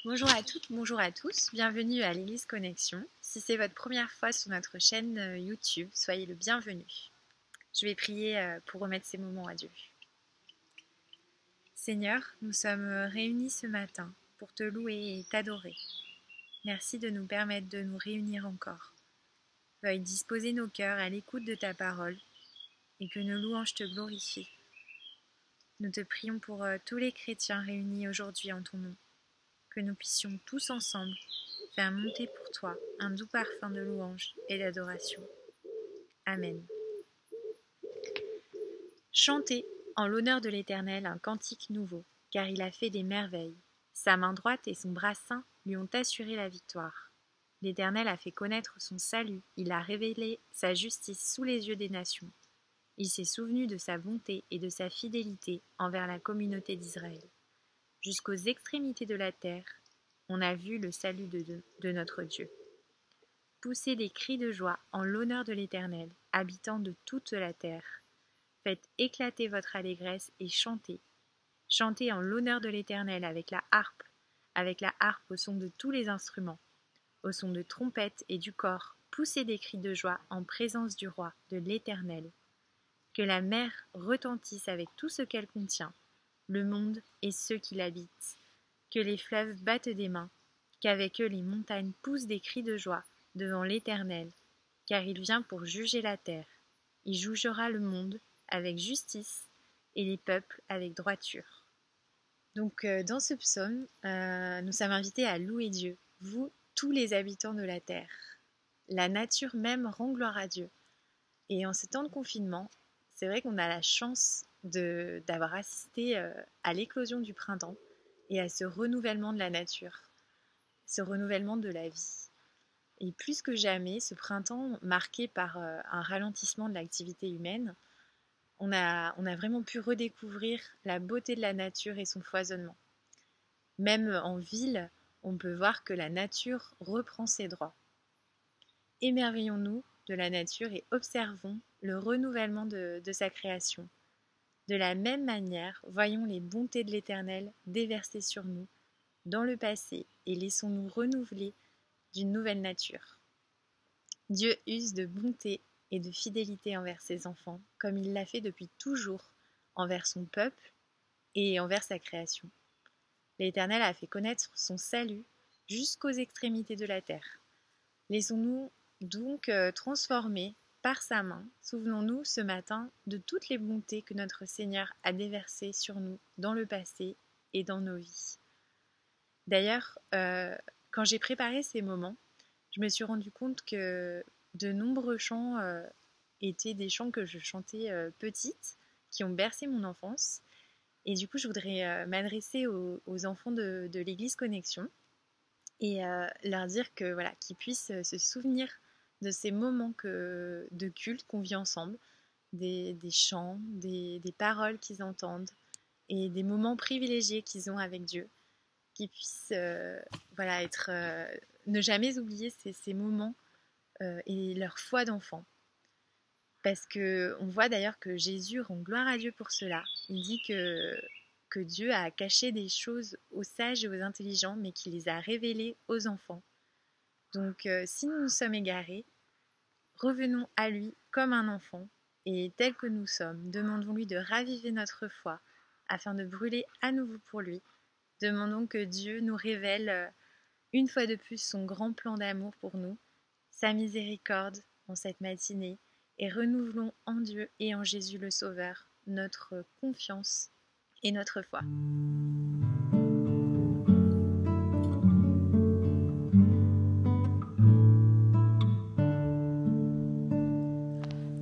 Bonjour à toutes, bonjour à tous, bienvenue à l'Église Connexion. Si c'est votre première fois sur notre chaîne YouTube, soyez le bienvenu. Je vais prier pour remettre ces moments à Dieu. Seigneur, nous sommes réunis ce matin pour te louer et t'adorer. Merci de nous permettre de nous réunir encore. Veuille disposer nos cœurs à l'écoute de ta parole et que nos louanges te glorifient. Nous te prions pour tous les chrétiens réunis aujourd'hui en ton nom. Que nous puissions tous ensemble faire monter pour toi un doux parfum de louange et d'adoration. Amen. Chantez en l'honneur de l'Éternel un cantique nouveau, car il a fait des merveilles. Sa main droite et son bras saint lui ont assuré la victoire. L'Éternel a fait connaître son salut, il a révélé sa justice sous les yeux des nations. Il s'est souvenu de sa bonté et de sa fidélité envers la communauté d'Israël. Jusqu'aux extrémités de la terre, on a vu le salut de notre Dieu. Poussez des cris de joie en l'honneur de l'Éternel, habitant de toute la terre. Faites éclater votre allégresse et chantez. Chantez en l'honneur de l'Éternel avec la harpe au son de tous les instruments, au son de trompettes et du cor. Poussez des cris de joie en présence du roi, de l'Éternel. Que la mer retentisse avec tout ce qu'elle contient, le monde et ceux qui l'habitent. Que les fleuves battent des mains, qu'avec eux les montagnes poussent des cris de joie devant l'Éternel, car il vient pour juger la terre. Il jugera le monde avec justice et les peuples avec droiture. Donc dans ce psaume, nous sommes invités à louer Dieu, vous, tous les habitants de la terre. La nature même rend gloire à Dieu. Et en ce temps de confinement, c'est vrai qu'on a la chance d'avoir assisté à l'éclosion du printemps et à ce renouvellement de la nature, ce renouvellement de la vie. Et plus que jamais, ce printemps marqué par un ralentissement de l'activité humaine, on a vraiment pu redécouvrir la beauté de la nature et son foisonnement. Même en ville, on peut voir que la nature reprend ses droits. Émerveillons-nous de la nature et observons le renouvellement de sa création. De la même manière, voyons les bontés de l'Éternel déversées sur nous dans le passé et laissons-nous renouveler d'une nouvelle nature. Dieu use de bonté et de fidélité envers ses enfants, comme il l'a fait depuis toujours envers son peuple et envers sa création. L'Éternel a fait connaître son salut jusqu'aux extrémités de la terre. Laissons-nous donc transformer par sa main. Souvenons-nous ce matin de toutes les bontés que notre Seigneur a déversées sur nous dans le passé et dans nos vies. D'ailleurs, quand j'ai préparé ces moments, je me suis rendu compte que de nombreux chants étaient des chants que je chantais petite, qui ont bercé mon enfance. Et du coup, je voudrais m'adresser aux enfants de l'Église Connexion et leur dire que voilà, qu'ils puissent se souvenir de ces moments de culte qu'on vit ensemble, des chants, des paroles qu'ils entendent et des moments privilégiés qu'ils ont avec Dieu, qu'ils puissent ne jamais oublier ces moments et leur foi d'enfant. Parce qu'on voit d'ailleurs que Jésus rend gloire à Dieu pour cela. Il dit que Dieu a caché des choses aux sages et aux intelligents, mais qu'il les a révélées aux enfants. Donc si nous nous sommes égarés, revenons à lui comme un enfant, et tel que nous sommes, demandons-lui de raviver notre foi, afin de brûler à nouveau pour lui. Demandons que Dieu nous révèle une fois de plus son grand plan d'amour pour nous, sa miséricorde en cette matinée, et renouvelons en Dieu et en Jésus le Sauveur notre confiance et notre foi.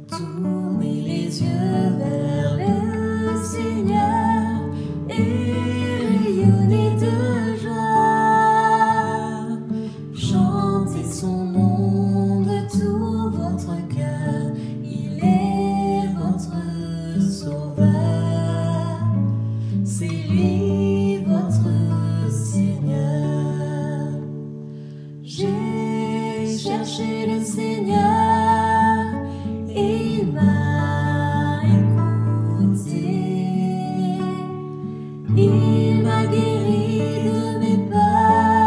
Tournez les yeux vers le Seigneur et rayonnez de joie. Chantez son nom de tout votre cœur, il est votre sauveur. C'est lui votre Seigneur. J'ai cherché le Seigneur. Il m'a écouté, il m'a guéri de mes peurs.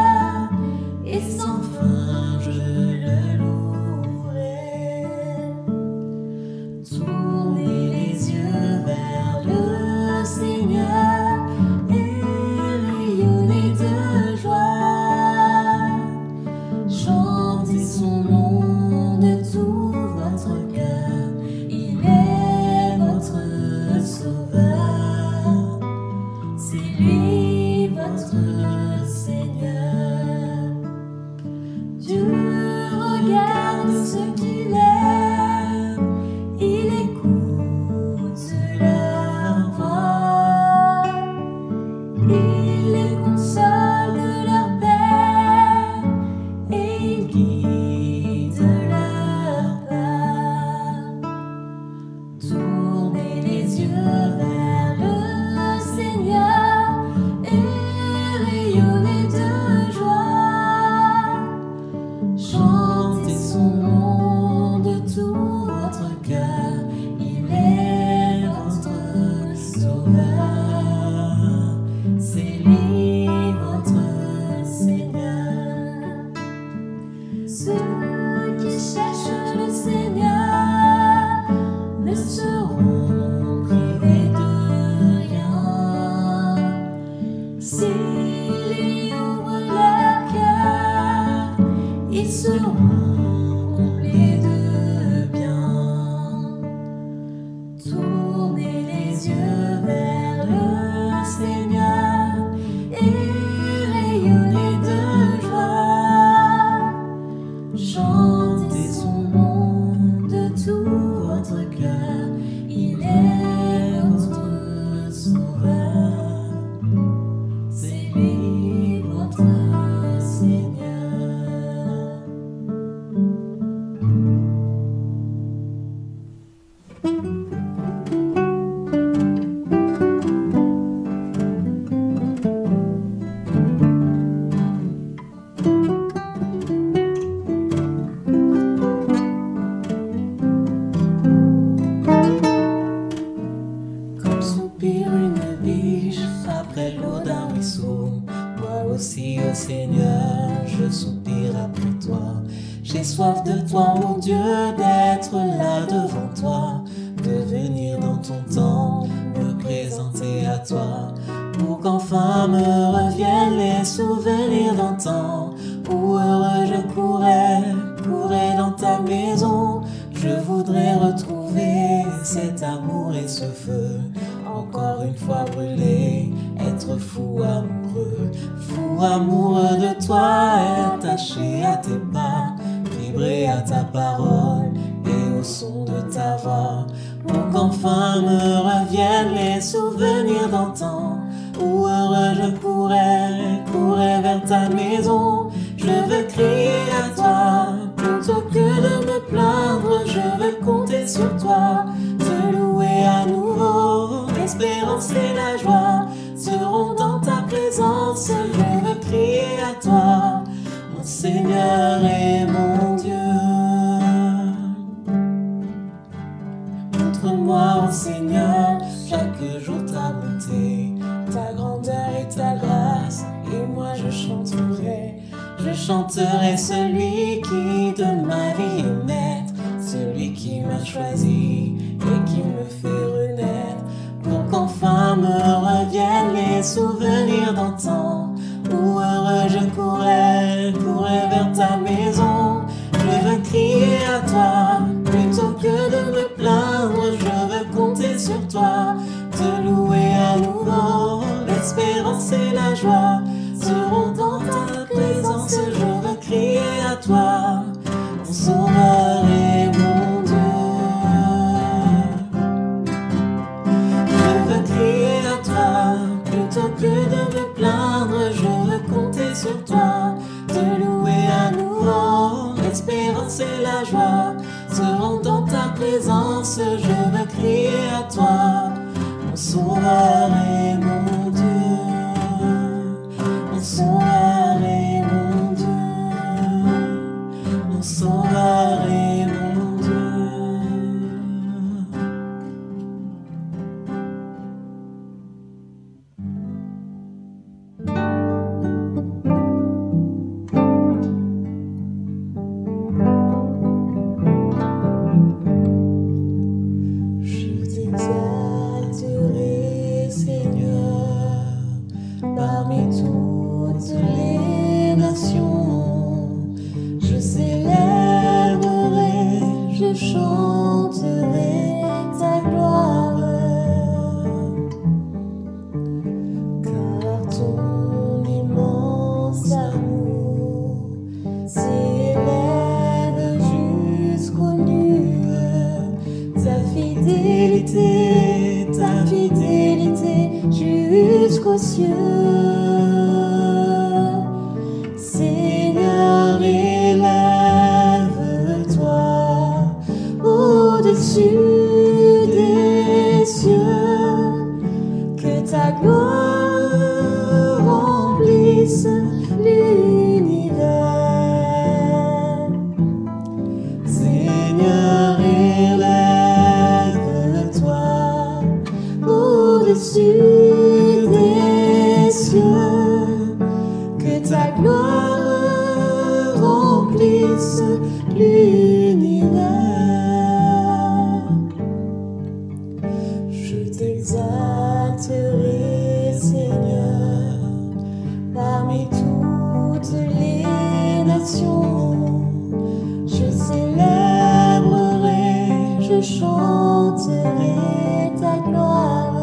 J'ai soif de toi, mon Dieu, d'être là devant toi, de venir dans ton temps, me présenter à toi, pour qu'enfin me reviennent les souvenirs d'antan, où heureux je courais dans ta maison. Je voudrais retrouver cet amour et ce feu, encore une fois brûlé, être fou amoureux de toi, attaché à tes pas, vibrer à ta parole et au son de ta voix, pour qu'enfin me reviennent les souvenirs d'antan, où heureux je courais vers ta maison. Je veux crier à toi, plutôt que de me plaindre, je veux compter sur toi, te louer à nouveau. L'espérance et la joie seront dans ta présence, je veux crier à toi, mon Seigneur et mon Dieu. Montre-moi, ô Seigneur, chaque jour ta bonté, ta grandeur et ta grâce, et moi je chanterai celui qui de ma vie est maître, celui qui m'a choisi et qui me fait renaître, pour qu'enfin me reviennent les souvenirs d'antan, où heureux je courais vers ta maison. Je veux crier à toi, plutôt que de me plaindre, je veux compter sur toi, te louer à nouveau. L'espérance et la joie seront dans ta présence, je veux crier à toi, mon sauveur et mon Dieu. Je veux crier à toi, plutôt que de me plaindre, je veux compter sur toi, te louer à nouveau. L'espérance et la joie seront dans ta présence, je veux crier à toi, mon sauveur et mon Dieu. Mon sauveur et mon Dieu, mon sauveur et mon Dieu. Je t'exalterai, Seigneur, parmi toutes les nations. Je célébrerai, je chanterai ta gloire, car ton immense amour s'élève jusqu'aux nues, ta fidélité jusqu'aux cieux. Seigneur, élève-toi au-dessus des cieux, que ta gloire remplisse l'univers. Seigneur, élève-toi au-dessus des cieux, que ta gloire remplisse l'univers. Je t'exalterai, Seigneur, parmi toutes les nations. Je célébrerai, je chanterai ta gloire,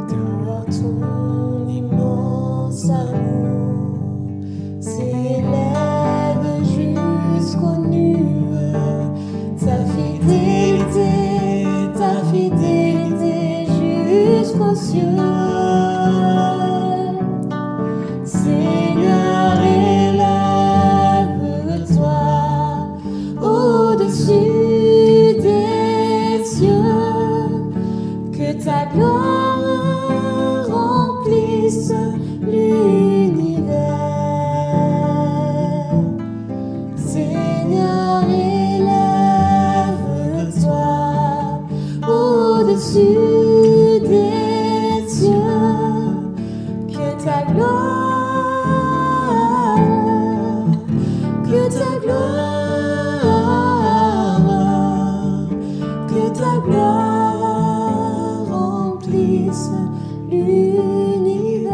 car ton immense amour s'élève jusqu'aux nues, ta fidélité jusqu'aux cieux. Seigneur, élève-toi au-dessus des cieux, que ta gloire remplisse l'univers. Seigneur, élève-toi au-dessus des cieux, ta gloire remplisse l'univers.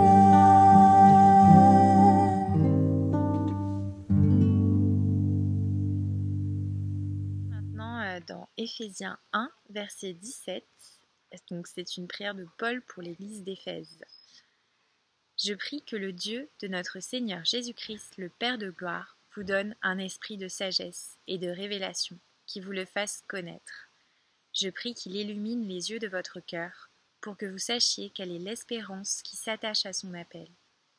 Maintenant, dans Éphésiens 1, verset 17, donc c'est une prière de Paul pour l'église d'Éphèse. Je prie que le Dieu de notre Seigneur Jésus-Christ, le Père de gloire, vous donne un esprit de sagesse et de révélation, qui vous le fasse connaître. Je prie qu'il illumine les yeux de votre cœur, pour que vous sachiez quelle est l'espérance qui s'attache à son appel,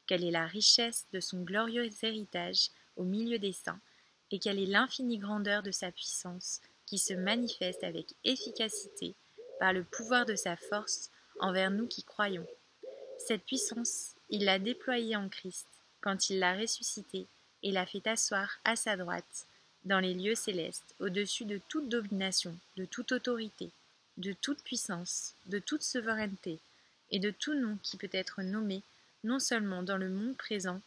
quelle est la richesse de son glorieux héritage au milieu des saints, et quelle est l'infinie grandeur de sa puissance, qui se manifeste avec efficacité par le pouvoir de sa force envers nous qui croyons. Cette puissance, il l'a déployée en Christ, quand il l'a ressuscité et l'a fait asseoir à sa droite, dans les lieux célestes, au-dessus de toute domination, de toute autorité, de toute puissance, de toute souveraineté, et de tout nom qui peut être nommé, non seulement dans le monde présent,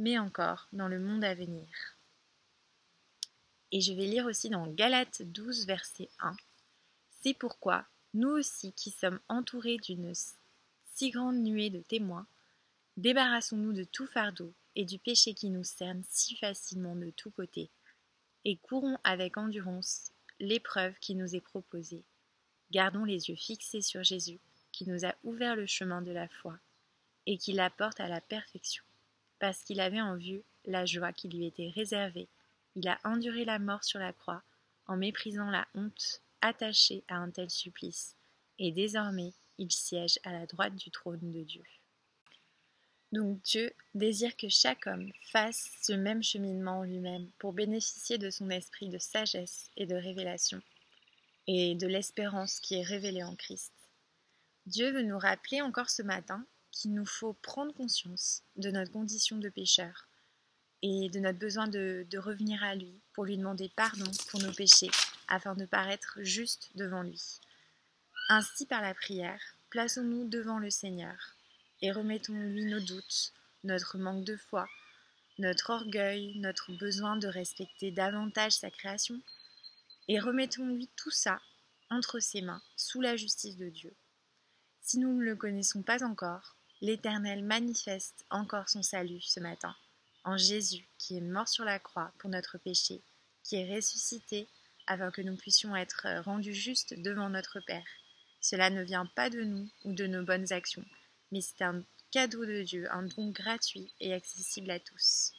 mais encore dans le monde à venir. Et je vais lire aussi dans Galates 12, verset 1. C'est pourquoi, nous aussi qui sommes entourés d'une si grande nuée de témoins, débarrassons-nous de tout fardeau et du péché qui nous cerne si facilement de tous côtés, et courons avec endurance l'épreuve qui nous est proposée. Gardons les yeux fixés sur Jésus, qui nous a ouvert le chemin de la foi, et qui l'apporte à la perfection. Parce qu'il avait en vue la joie qui lui était réservée, il a enduré la mort sur la croix, en méprisant la honte attachée à un tel supplice, et désormais il siège à la droite du trône de Dieu. Donc Dieu désire que chaque homme fasse ce même cheminement en lui-même pour bénéficier de son esprit de sagesse et de révélation, et de l'espérance qui est révélée en Christ. Dieu veut nous rappeler encore ce matin qu'il nous faut prendre conscience de notre condition de pécheur et de notre besoin de revenir à lui pour lui demander pardon pour nos péchés afin de paraître juste devant lui. Ainsi, par la prière, plaçons-nous devant le Seigneur et remettons-lui nos doutes, notre manque de foi, notre orgueil, notre besoin de respecter davantage sa création, et remettons-lui tout ça entre ses mains, sous la justice de Dieu. Si nous ne le connaissons pas encore, l'Éternel manifeste encore son salut ce matin, en Jésus qui est mort sur la croix pour notre péché, qui est ressuscité afin que nous puissions être rendus justes devant notre Père. Cela ne vient pas de nous ou de nos bonnes actions, mais c'est un cadeau de Dieu, un don gratuit et accessible à tous.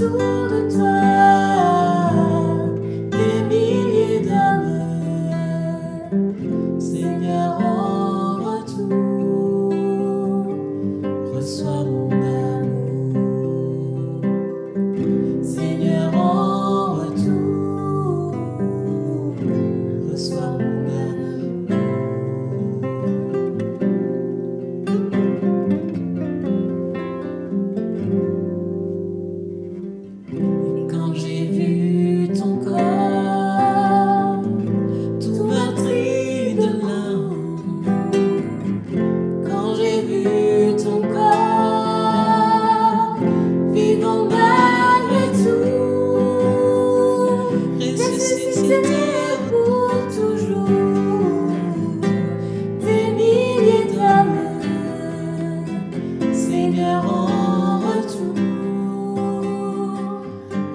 autour de toi, des milliers d'âmes. Seigneur, en retour, reçois mon amour. Seigneur, en retour, reçois mon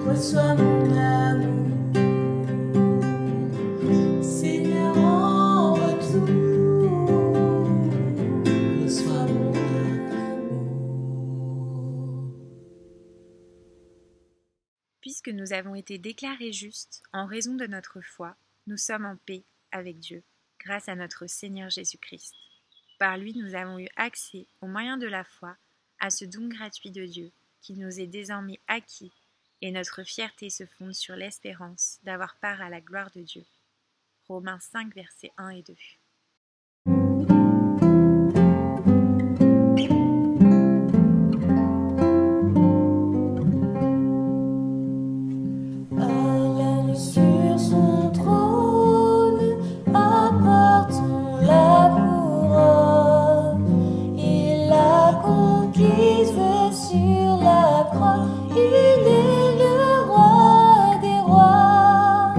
reçois mon amour. Seigneur, en retour, reçois mon amour. Puisque nous avons été déclarés justes en raison de notre foi, nous sommes en paix avec Dieu, grâce à notre Seigneur Jésus-Christ. Par lui, nous avons eu accès, au moyen de la foi, à ce don gratuit de Dieu, qui nous est désormais acquis, et notre fierté se fonde sur l'espérance d'avoir part à la gloire de Dieu. Romains 5, versets 1 et 2. Sur son trône, apportons la couronne. Il l'a conquise sur la croix. Il est le roi des rois.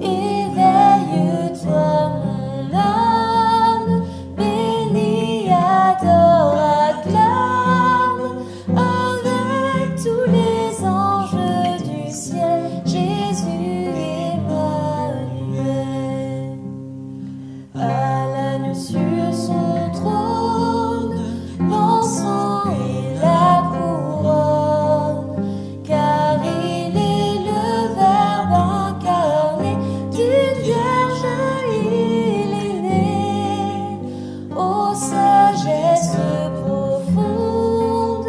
Éveille-toi, mon âme, bénis, adore, acclame, avec tous les anges du ciel, Jésus. À l'agneau sur son trône, l'encens et la couronne, car il est le Verbe incarné, d'une vierge il est né. Ô sagesse profonde,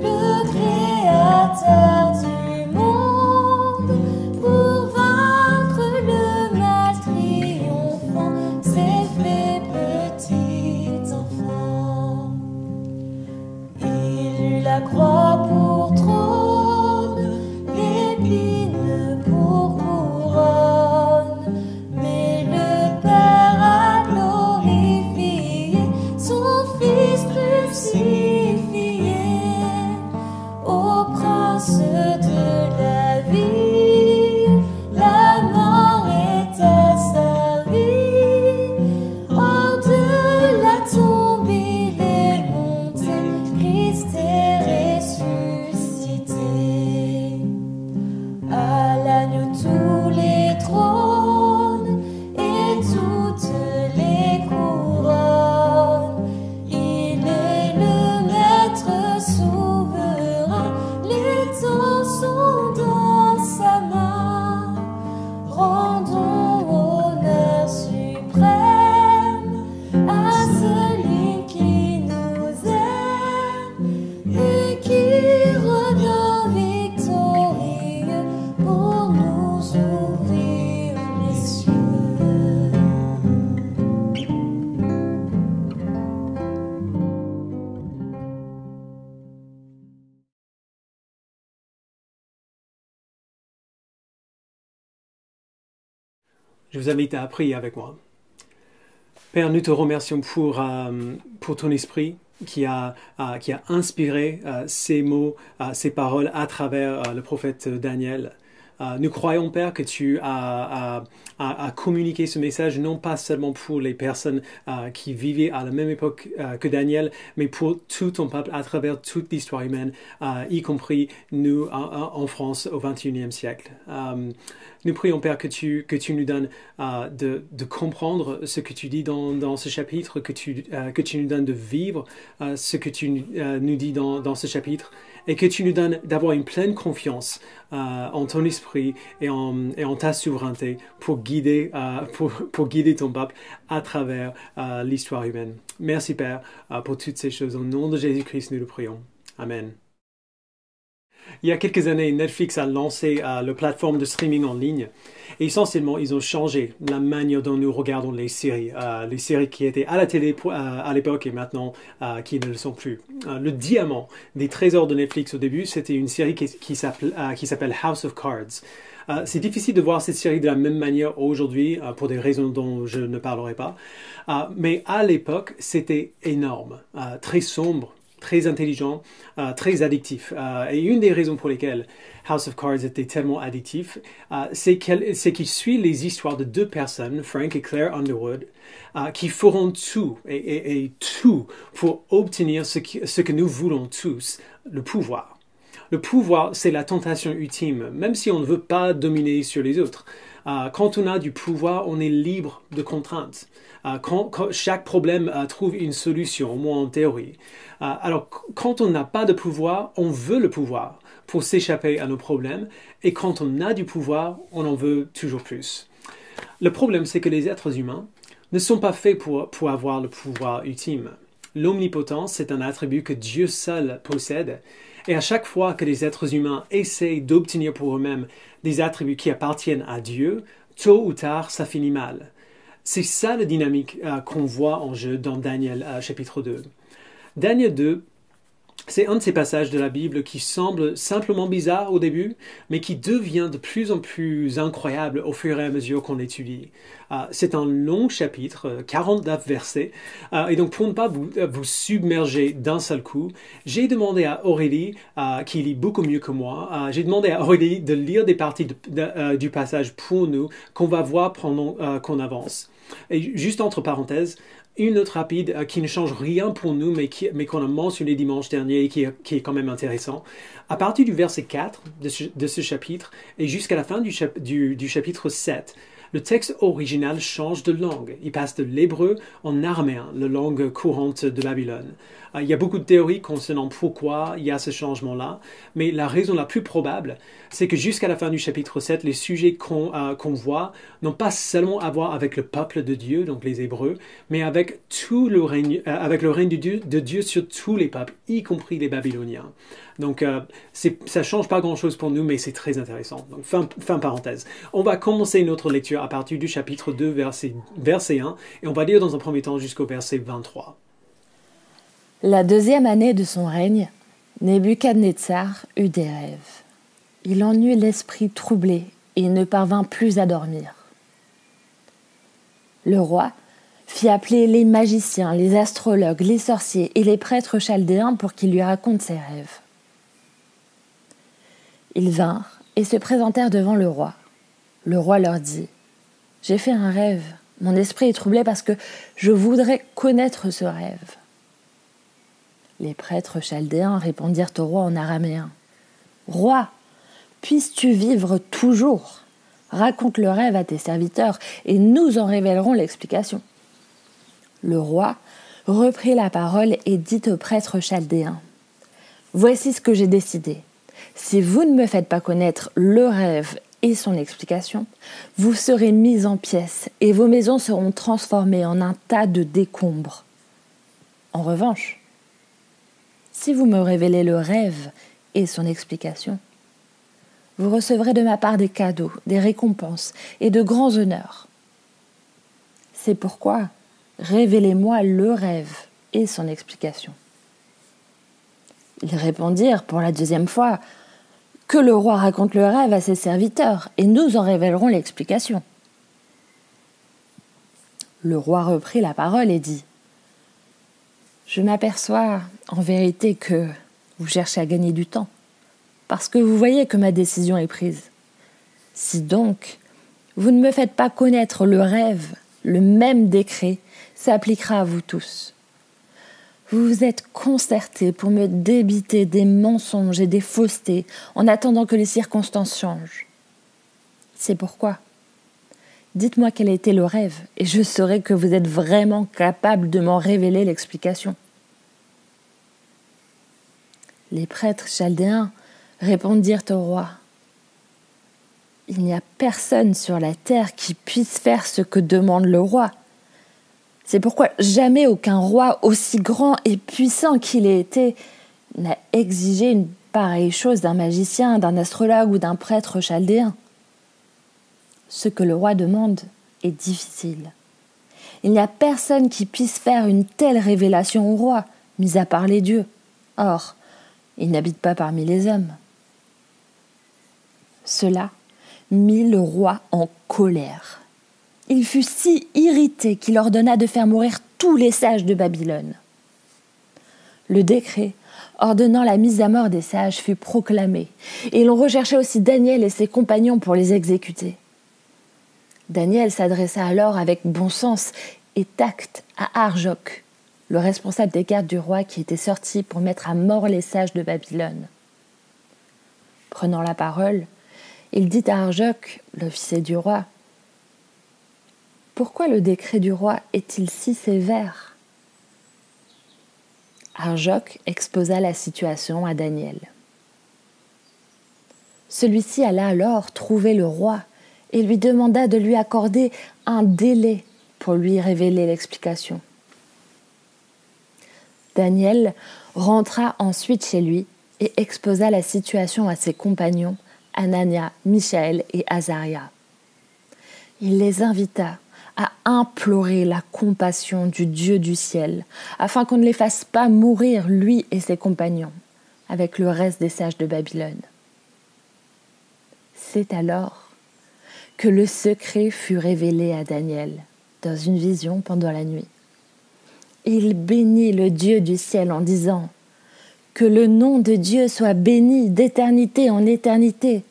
le Créateur du monde, pour vaincre le mal triomphant, s'est fait petit enfant. Il eut la croix pour trône, l'épine pour couronne, mais le Père a glorifié son Fils crucifié. Ô Prince de la vie, la mort est asservie. Hors de la tombe il est monté, Christ est ressuscité. À l'agneau tous les trônes et toutes les couronnes. Il est le maître souverain, les temps sont dans sa main. Rendons honneur suprême à celui qui nous aime et qui revient victorieux pour nous ouvrir les cieux. Je vous invite à prier avec moi. Père, nous te remercions pour ton esprit qui a inspiré ces mots, ces paroles à travers le prophète Daniel. Nous croyons, Père, que tu as communiqué ce message non pas seulement pour les personnes qui vivaient à la même époque que Daniel, mais pour tout ton peuple à travers toute l'histoire humaine, y compris nous en France au XXIe siècle. Nous prions, Père, que tu nous donnes de comprendre ce que tu dis dans ce chapitre, que tu nous donnes de vivre ce que tu nous dis dans ce chapitre, et que tu nous donnes d'avoir une pleine confiance en ton esprit et en ta souveraineté pour guider ton peuple à travers l'histoire humaine. Merci, Père, pour toutes ces choses. Au nom de Jésus-Christ, nous le prions. Amen. Il y a quelques années, Netflix a lancé la plateforme de streaming en ligne. Et essentiellement, ils ont changé la manière dont nous regardons les séries qui étaient à la télé à l'époque et maintenant qui ne le sont plus. Le diamant des trésors de Netflix au début, c'était une série qui s'appelle House of Cards. C'est difficile de voir cette série de la même manière aujourd'hui pour des raisons dont je ne parlerai pas. Mais à l'époque, c'était énorme, très sombre, très intelligent, très addictif. Et une des raisons pour lesquelles House of Cards était tellement addictif, c'est qu'il suit les histoires de deux personnes, Frank et Claire Underwood, qui feront tout et tout pour obtenir ce que nous voulons tous, le pouvoir. Le pouvoir, c'est la tentation ultime, même si on ne veut pas dominer sur les autres. Quand on a du pouvoir, on est libre de contraintes. Quand chaque problème trouve une solution, au moins en théorie. Alors, quand on n'a pas de pouvoir, on veut le pouvoir pour s'échapper à nos problèmes. Et quand on a du pouvoir, on en veut toujours plus. Le problème, c'est que les êtres humains ne sont pas faits pour avoir le pouvoir ultime. L'omnipotence, c'est un attribut que Dieu seul possède. Et à chaque fois que les êtres humains essayent d'obtenir pour eux-mêmes des attributs qui appartiennent à Dieu, tôt ou tard, ça finit mal. C'est ça la dynamique qu'on voit en jeu dans Daniel chapitre 2. Daniel 2, c'est un de ces passages de la Bible qui semble simplement bizarre au début, mais qui devient de plus en plus incroyable au fur et à mesure qu'on l'étudie. C'est un long chapitre, 49 versets, et donc pour ne pas vous submerger d'un seul coup, j'ai demandé à Aurélie, qui lit beaucoup mieux que moi, j'ai demandé à Aurélie de lire des parties du passage pour nous, qu'on va voir pendant qu'on avance. Et juste entre parenthèses, une note rapide qui ne change rien pour nous, mais qu'on a mentionné dimanche dernier et qui est quand même intéressant. À partir du verset 4 de ce chapitre et jusqu'à la fin du chapitre 7, le texte original change de langue. Il passe de l'hébreu en araméen, la langue courante de Babylone. Il y a beaucoup de théories concernant pourquoi il y a ce changement-là, mais la raison la plus probable, c'est que jusqu'à la fin du chapitre 7, les sujets qu'on voit n'ont pas seulement à voir avec le peuple de Dieu, donc les Hébreux, mais avec tout le règne de Dieu sur tous les peuples, y compris les Babyloniens. Donc, ça ne change pas grand-chose pour nous, mais c'est très intéressant. Donc, fin parenthèse. On va commencer notre lecture à partir du chapitre 2, verset 1, et on va lire dans un premier temps jusqu'au verset 23. La deuxième année de son règne, Nebuchadnezzar eut des rêves. Il en eut l'esprit troublé et ne parvint plus à dormir. Le roi fit appeler les magiciens, les astrologues, les sorciers et les prêtres chaldéens pour qu'ils lui racontent ses rêves. Ils vinrent et se présentèrent devant le roi. Le roi leur dit : « J'ai fait un rêve. Mon esprit est troublé parce que je voudrais connaître ce rêve. » Les prêtres chaldéens répondirent au roi en araméen : « Roi, puisses-tu vivre toujours ? Raconte le rêve à tes serviteurs et nous en révélerons l'explication. » Le roi reprit la parole et dit aux prêtres chaldéens : « Voici ce que j'ai décidé. Si vous ne me faites pas connaître le rêve et son explication, vous serez mis en pièces et vos maisons seront transformées en un tas de décombres. En revanche, si vous me révélez le rêve et son explication, vous recevrez de ma part des cadeaux, des récompenses et de grands honneurs. C'est pourquoi révélez-moi le rêve et son explication. » Ils répondirent pour la deuxième fois : « Que le roi raconte le rêve à ses serviteurs et nous en révélerons l'explication. » Le roi reprit la parole et dit : « Je m'aperçois en vérité que vous cherchez à gagner du temps, parce que vous voyez que ma décision est prise. Si donc, vous ne me faites pas connaître le rêve, le même décret s'appliquera à vous tous. Vous vous êtes concertés pour me débiter des mensonges et des faussetés en attendant que les circonstances changent. C'est pourquoi. Dites-moi quel a été le rêve, et je saurai que vous êtes vraiment capable de m'en révéler l'explication. Les prêtres chaldéens répondirent au roi. Il n'y a personne sur la terre qui puisse faire ce que demande le roi. C'est pourquoi jamais aucun roi, aussi grand et puissant qu'il ait été, n'a exigé une pareille chose d'un magicien, d'un astrologue ou d'un prêtre chaldéen. Ce que le roi demande est difficile. Il n'y a personne qui puisse faire une telle révélation au roi, mis à part les dieux. Or, il n'habite pas parmi les hommes. Cela mit le roi en colère. Il fut si irrité qu'il ordonna de faire mourir tous les sages de Babylone. Le décret ordonnant la mise à mort des sages fut proclamé, et l'on recherchait aussi Daniel et ses compagnons pour les exécuter. Daniel s'adressa alors avec bon sens et tact à Arjoc, le responsable des gardes du roi qui était sorti pour mettre à mort les sages de Babylone. Prenant la parole, il dit à Arjoc, l'officier du roi, « Pourquoi le décret du roi est-il si sévère ?» Arjoc exposa la situation à Daniel. Celui-ci alla alors trouver le roi et lui demanda de lui accorder un délai pour lui révéler l'explication. Daniel rentra ensuite chez lui et exposa la situation à ses compagnons, Anania, Michaël et Azaria. Il les invita à implorer la compassion du Dieu du ciel, afin qu'on ne les fasse pas mourir, lui et ses compagnons, avec le reste des sages de Babylone. C'est alors que le secret fut révélé à Daniel dans une vision pendant la nuit. Il bénit le Dieu du ciel en disant « Que le nom de Dieu soit béni d'éternité en éternité.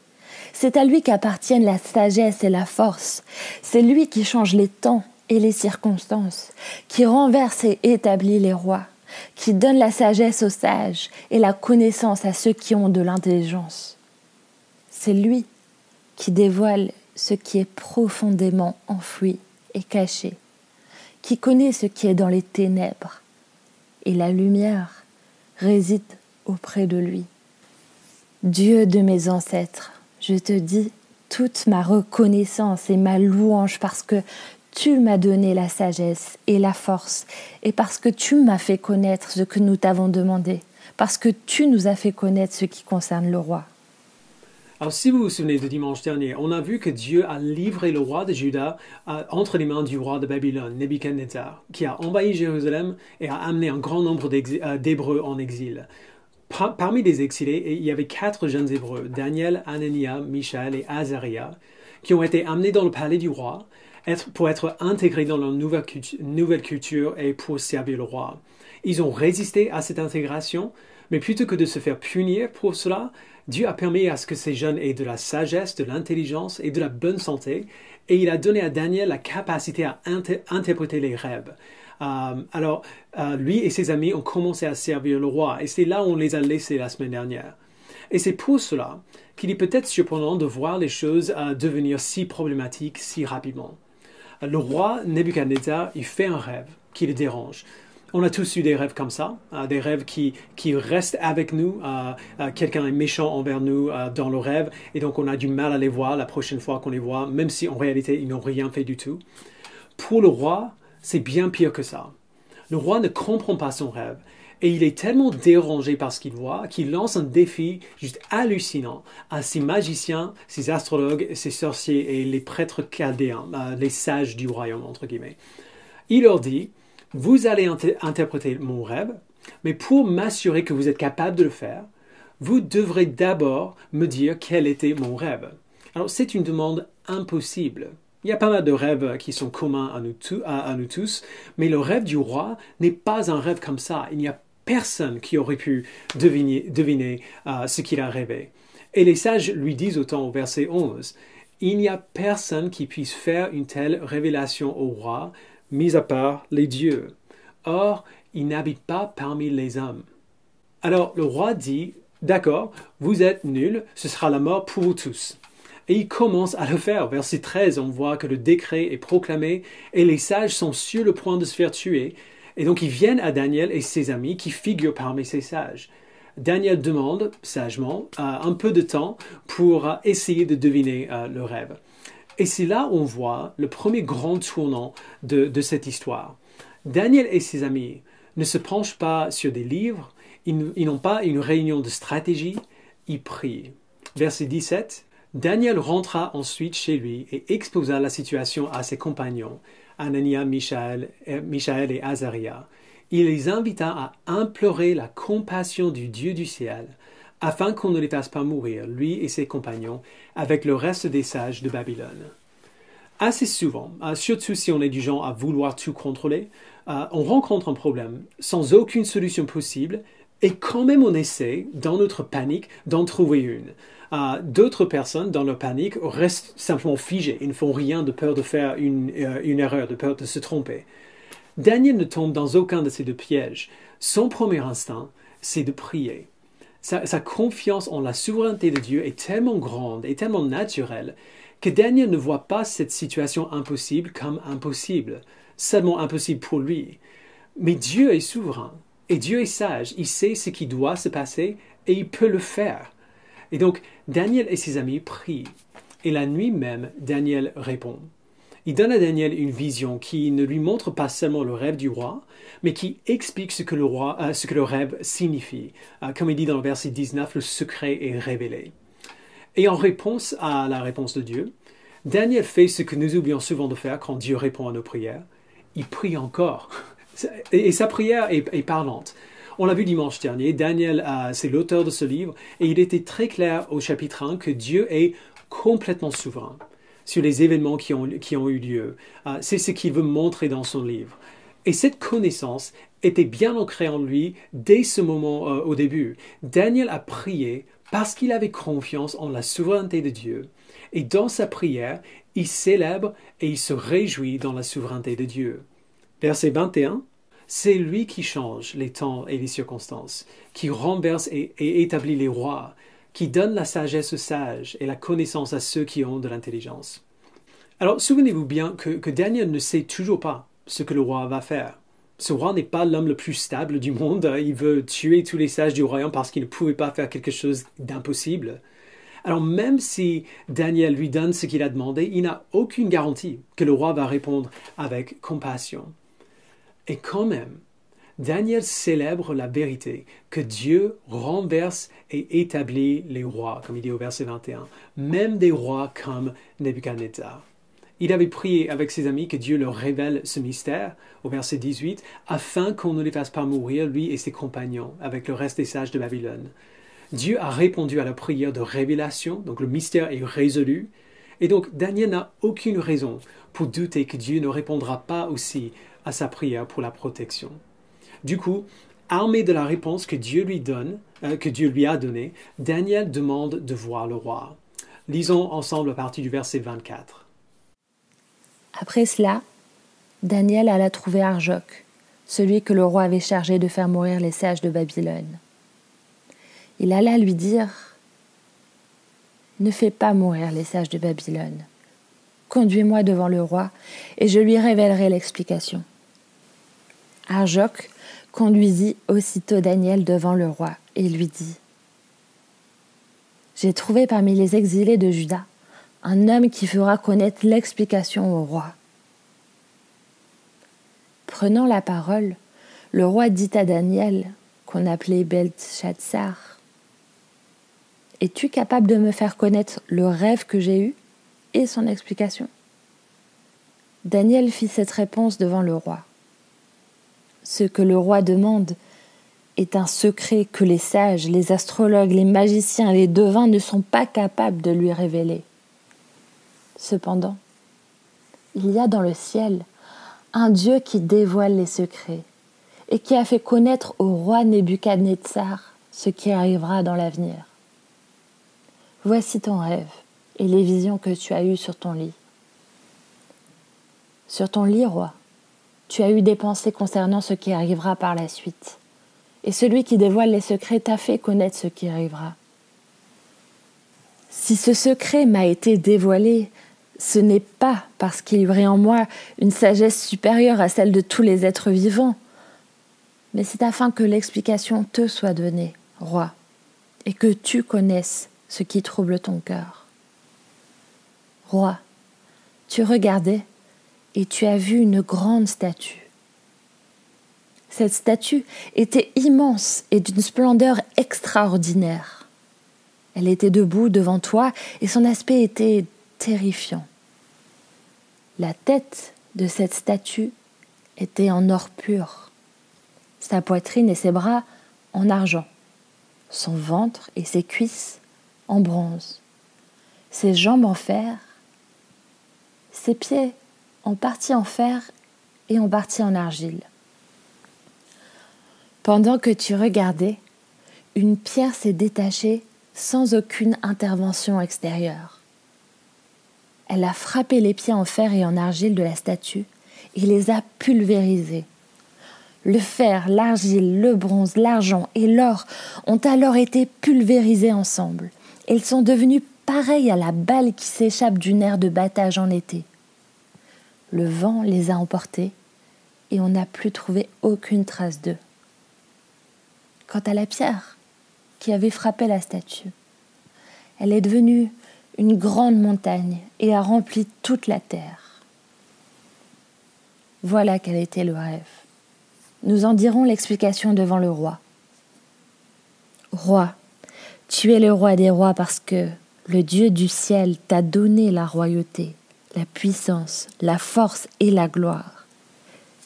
C'est à lui qu'appartiennent la sagesse et la force. C'est lui qui change les temps et les circonstances, qui renverse et établit les rois, qui donne la sagesse aux sages et la connaissance à ceux qui ont de l'intelligence. C'est lui qui dévoile ce qui est profondément enfoui et caché, qui connaît ce qui est dans les ténèbres, et la lumière réside auprès de lui. Dieu de mes ancêtres, je te dis toute ma reconnaissance et ma louange parce que tu m'as donné la sagesse et la force, et parce que tu m'as fait connaître ce que nous t'avons demandé, parce que tu nous as fait connaître ce qui concerne le roi. Alors, si vous vous souvenez de dimanche dernier, on a vu que Dieu a livré le roi de Juda entre les mains du roi de Babylone, Nebuchadnezzar, qui a envahi Jérusalem et a amené un grand nombre d'Hébreux en exil. Parmi les exilés, il y avait 4 jeunes Hébreux, Daniel, Anania, Michaël et Azaria, qui ont été amenés dans le palais du roi pour être intégrés dans leur nouvelle culture et pour servir le roi. Ils ont résisté à cette intégration, mais plutôt que de se faire punir pour cela, Dieu a permis à ce que ces jeunes aient de la sagesse, de l'intelligence et de la bonne santé, et il a donné à Daniel la capacité à interpréter les rêves. Lui et ses amis ont commencé à servir le roi, et c'est là où on les a laissés la semaine dernière. Et c'est pour cela qu'il est peut-être surprenant de voir les choses devenir si problématiques si rapidement. Le roi Nebuchadnezzar, il fait un rêve qui le dérange. On a tous eu des rêves comme ça, des rêves qui restent avec nous. Quelqu'un est méchant envers nous dans le rêve, et donc on a du mal à les voir la prochaine fois qu'on les voit, même si en réalité ils n'ont rien fait du tout. Pour le roi, c'est bien pire que ça. Le roi ne comprend pas son rêve, et il est tellement dérangé par ce qu'il voit qu'il lance un défi juste hallucinant à ses magiciens, ses astrologues, ses sorciers et les prêtres chaldéens, les sages du royaume, entre guillemets. Il leur dit: vous allez interpréter mon rêve, mais pour m'assurer que vous êtes capable de le faire, vous devrez d'abord me dire quel était mon rêve. Alors, c'est une demande impossible. Il y a pas mal de rêves qui sont communs à nous tous, mais le rêve du roi n'est pas un rêve comme ça. Il n'y a personne qui aurait pu deviner ce qu'il a rêvé. Et les sages lui disent autant au verset 11, « il n'y a personne qui puisse faire une telle révélation au roi, mis à part les dieux. Or, il n'habite pas parmi les hommes. Alors le roi dit, d'accord, vous êtes nuls, ce sera la mort pour vous tous. Et il commence à le faire. Verset 13, on voit que le décret est proclamé et les sages sont sur le point de se faire tuer. Et donc ils viennent à Daniel et ses amis qui figurent parmi ces sages. Daniel demande sagement un peu de temps pour essayer de deviner le rêve. Et c'est là où on voit le premier grand tournant de cette histoire. Daniel et ses amis ne se penchent pas sur des livres, ils n'ont pas une réunion de stratégie, ils prient. Verset 17, Daniel rentra ensuite chez lui et exposa la situation à ses compagnons, Anania, Michaël et Azaria. Il les invita à implorer la compassion du Dieu du ciel, afin qu'on ne les fasse pas mourir, lui et ses compagnons, avec le reste des sages de Babylone. Assez souvent, surtout si on est du genre à vouloir tout contrôler, on rencontre un problème sans aucune solution possible, et quand même on essaie, dans notre panique, d'en trouver une. D'autres personnes, dans leur panique, restent simplement figées. Ils ne font rien de peur de faire une erreur, de peur de se tromper. Daniel ne tombe dans aucun de ces deux pièges. Son premier instinct, c'est de prier. Sa confiance en la souveraineté de Dieu est tellement grande et tellement naturelle que Daniel ne voit pas cette situation impossible comme impossible, seulement impossible pour lui. Mais Dieu est souverain et Dieu est sage. Il sait ce qui doit se passer et il peut le faire. Et donc, Daniel et ses amis prient. Et la nuit même, Daniel répond. Il donne à Daniel une vision qui ne lui montre pas seulement le rêve du roi, mais qui explique ce que le rêve signifie. Comme il dit dans le verset 19, le secret est révélé. Et en réponse à la réponse de Dieu, Daniel fait ce que nous oublions souvent de faire quand Dieu répond à nos prières. Il prie encore. Et sa prière est parlante. On l'a vu dimanche dernier, Daniel, c'est l'auteur de ce livre, et il était très clair au chapitre 1 que Dieu est complètement souverain sur les événements qui ont eu lieu. C'est ce qu'il veut montrer dans son livre. Et cette connaissance était bien ancrée en lui dès ce moment au début. Daniel a prié parce qu'il avait confiance en la souveraineté de Dieu. Et dans sa prière, il célèbre et il se réjouit dans la souveraineté de Dieu. Verset 21, c'est lui qui change les temps et les circonstances, qui renverse et établit les rois, qui donne la sagesse aux sages et la connaissance à ceux qui ont de l'intelligence. Alors, souvenez-vous bien que Daniel ne sait toujours pas ce que le roi va faire. Ce roi n'est pas l'homme le plus stable du monde. Il veut tuer tous les sages du royaume parce qu'il ne pouvait pas faire quelque chose d'impossible. Alors, même si Daniel lui donne ce qu'il a demandé, il n'a aucune garantie que le roi va répondre avec compassion. Et quand même, Daniel célèbre la vérité que Dieu renverse et établit les rois, comme il dit au verset 21, même des rois comme Nebuchadnezzar. Il avait prié avec ses amis que Dieu leur révèle ce mystère, au verset 18, afin qu'on ne les fasse pas mourir, lui et ses compagnons, avec le reste des sages de Babylone. Dieu a répondu à la prière de révélation, donc le mystère est résolu, et donc Daniel n'a aucune raison pour douter que Dieu ne répondra pas aussi à sa prière pour la protection. Du coup, armé de la réponse que Dieu lui a donnée, Daniel demande de voir le roi. Lisons ensemble à partir du verset 24. Après cela, Daniel alla trouver Arjoc, celui que le roi avait chargé de faire mourir les sages de Babylone. Il alla lui dire « Ne fais pas mourir les sages de Babylone. Conduis-moi devant le roi et je lui révélerai l'explication. » Arjoc conduisit aussitôt Daniel devant le roi et lui dit « J'ai trouvé parmi les exilés de Juda un homme qui fera connaître l'explication au roi. » Prenant la parole, le roi dit à Daniel, qu'on appelait Beltchatsar, « Es-tu capable de me faire connaître le rêve que j'ai eu et son explication ?» Daniel fit cette réponse devant le roi. Ce que le roi demande est un secret que les sages, les astrologues, les magiciens et les devins ne sont pas capables de lui révéler. Cependant, il y a dans le ciel un Dieu qui dévoile les secrets et qui a fait connaître au roi Nebuchadnezzar ce qui arrivera dans l'avenir. Voici ton rêve et les visions que tu as eues sur ton lit. Sur ton lit, roi, tu as eu des pensées concernant ce qui arrivera par la suite. Et celui qui dévoile les secrets t'a fait connaître ce qui arrivera. Si ce secret m'a été dévoilé, ce n'est pas parce qu'il y aurait en moi une sagesse supérieure à celle de tous les êtres vivants, mais c'est afin que l'explication te soit donnée, roi, et que tu connaisses ce qui trouble ton cœur. Roi, tu regardais et tu as vu une grande statue. Cette statue était immense et d'une splendeur extraordinaire. Elle était debout devant toi et son aspect était terrifiant. La tête de cette statue était en or pur, sa poitrine et ses bras en argent, son ventre et ses cuisses en bronze, ses jambes en fer, ses pieds en partie en fer et en partie en argile. Pendant que tu regardais, une pierre s'est détachée sans aucune intervention extérieure. Elle a frappé les pieds en fer et en argile de la statue et les a pulvérisés. Le fer, l'argile, le bronze, l'argent et l'or ont alors été pulvérisés ensemble. Ils sont devenus pareils à la balle qui s'échappe d'une aire de battage en été. Le vent les a emportés et on n'a plus trouvé aucune trace d'eux. Quant à la pierre qui avait frappé la statue, elle est devenue une grande montagne et a rempli toute la terre. Voilà quel était le rêve. Nous en dirons l'explication devant le roi. Roi, tu es le roi des rois parce que le Dieu du ciel t'a donné la royauté, la puissance, la force et la gloire.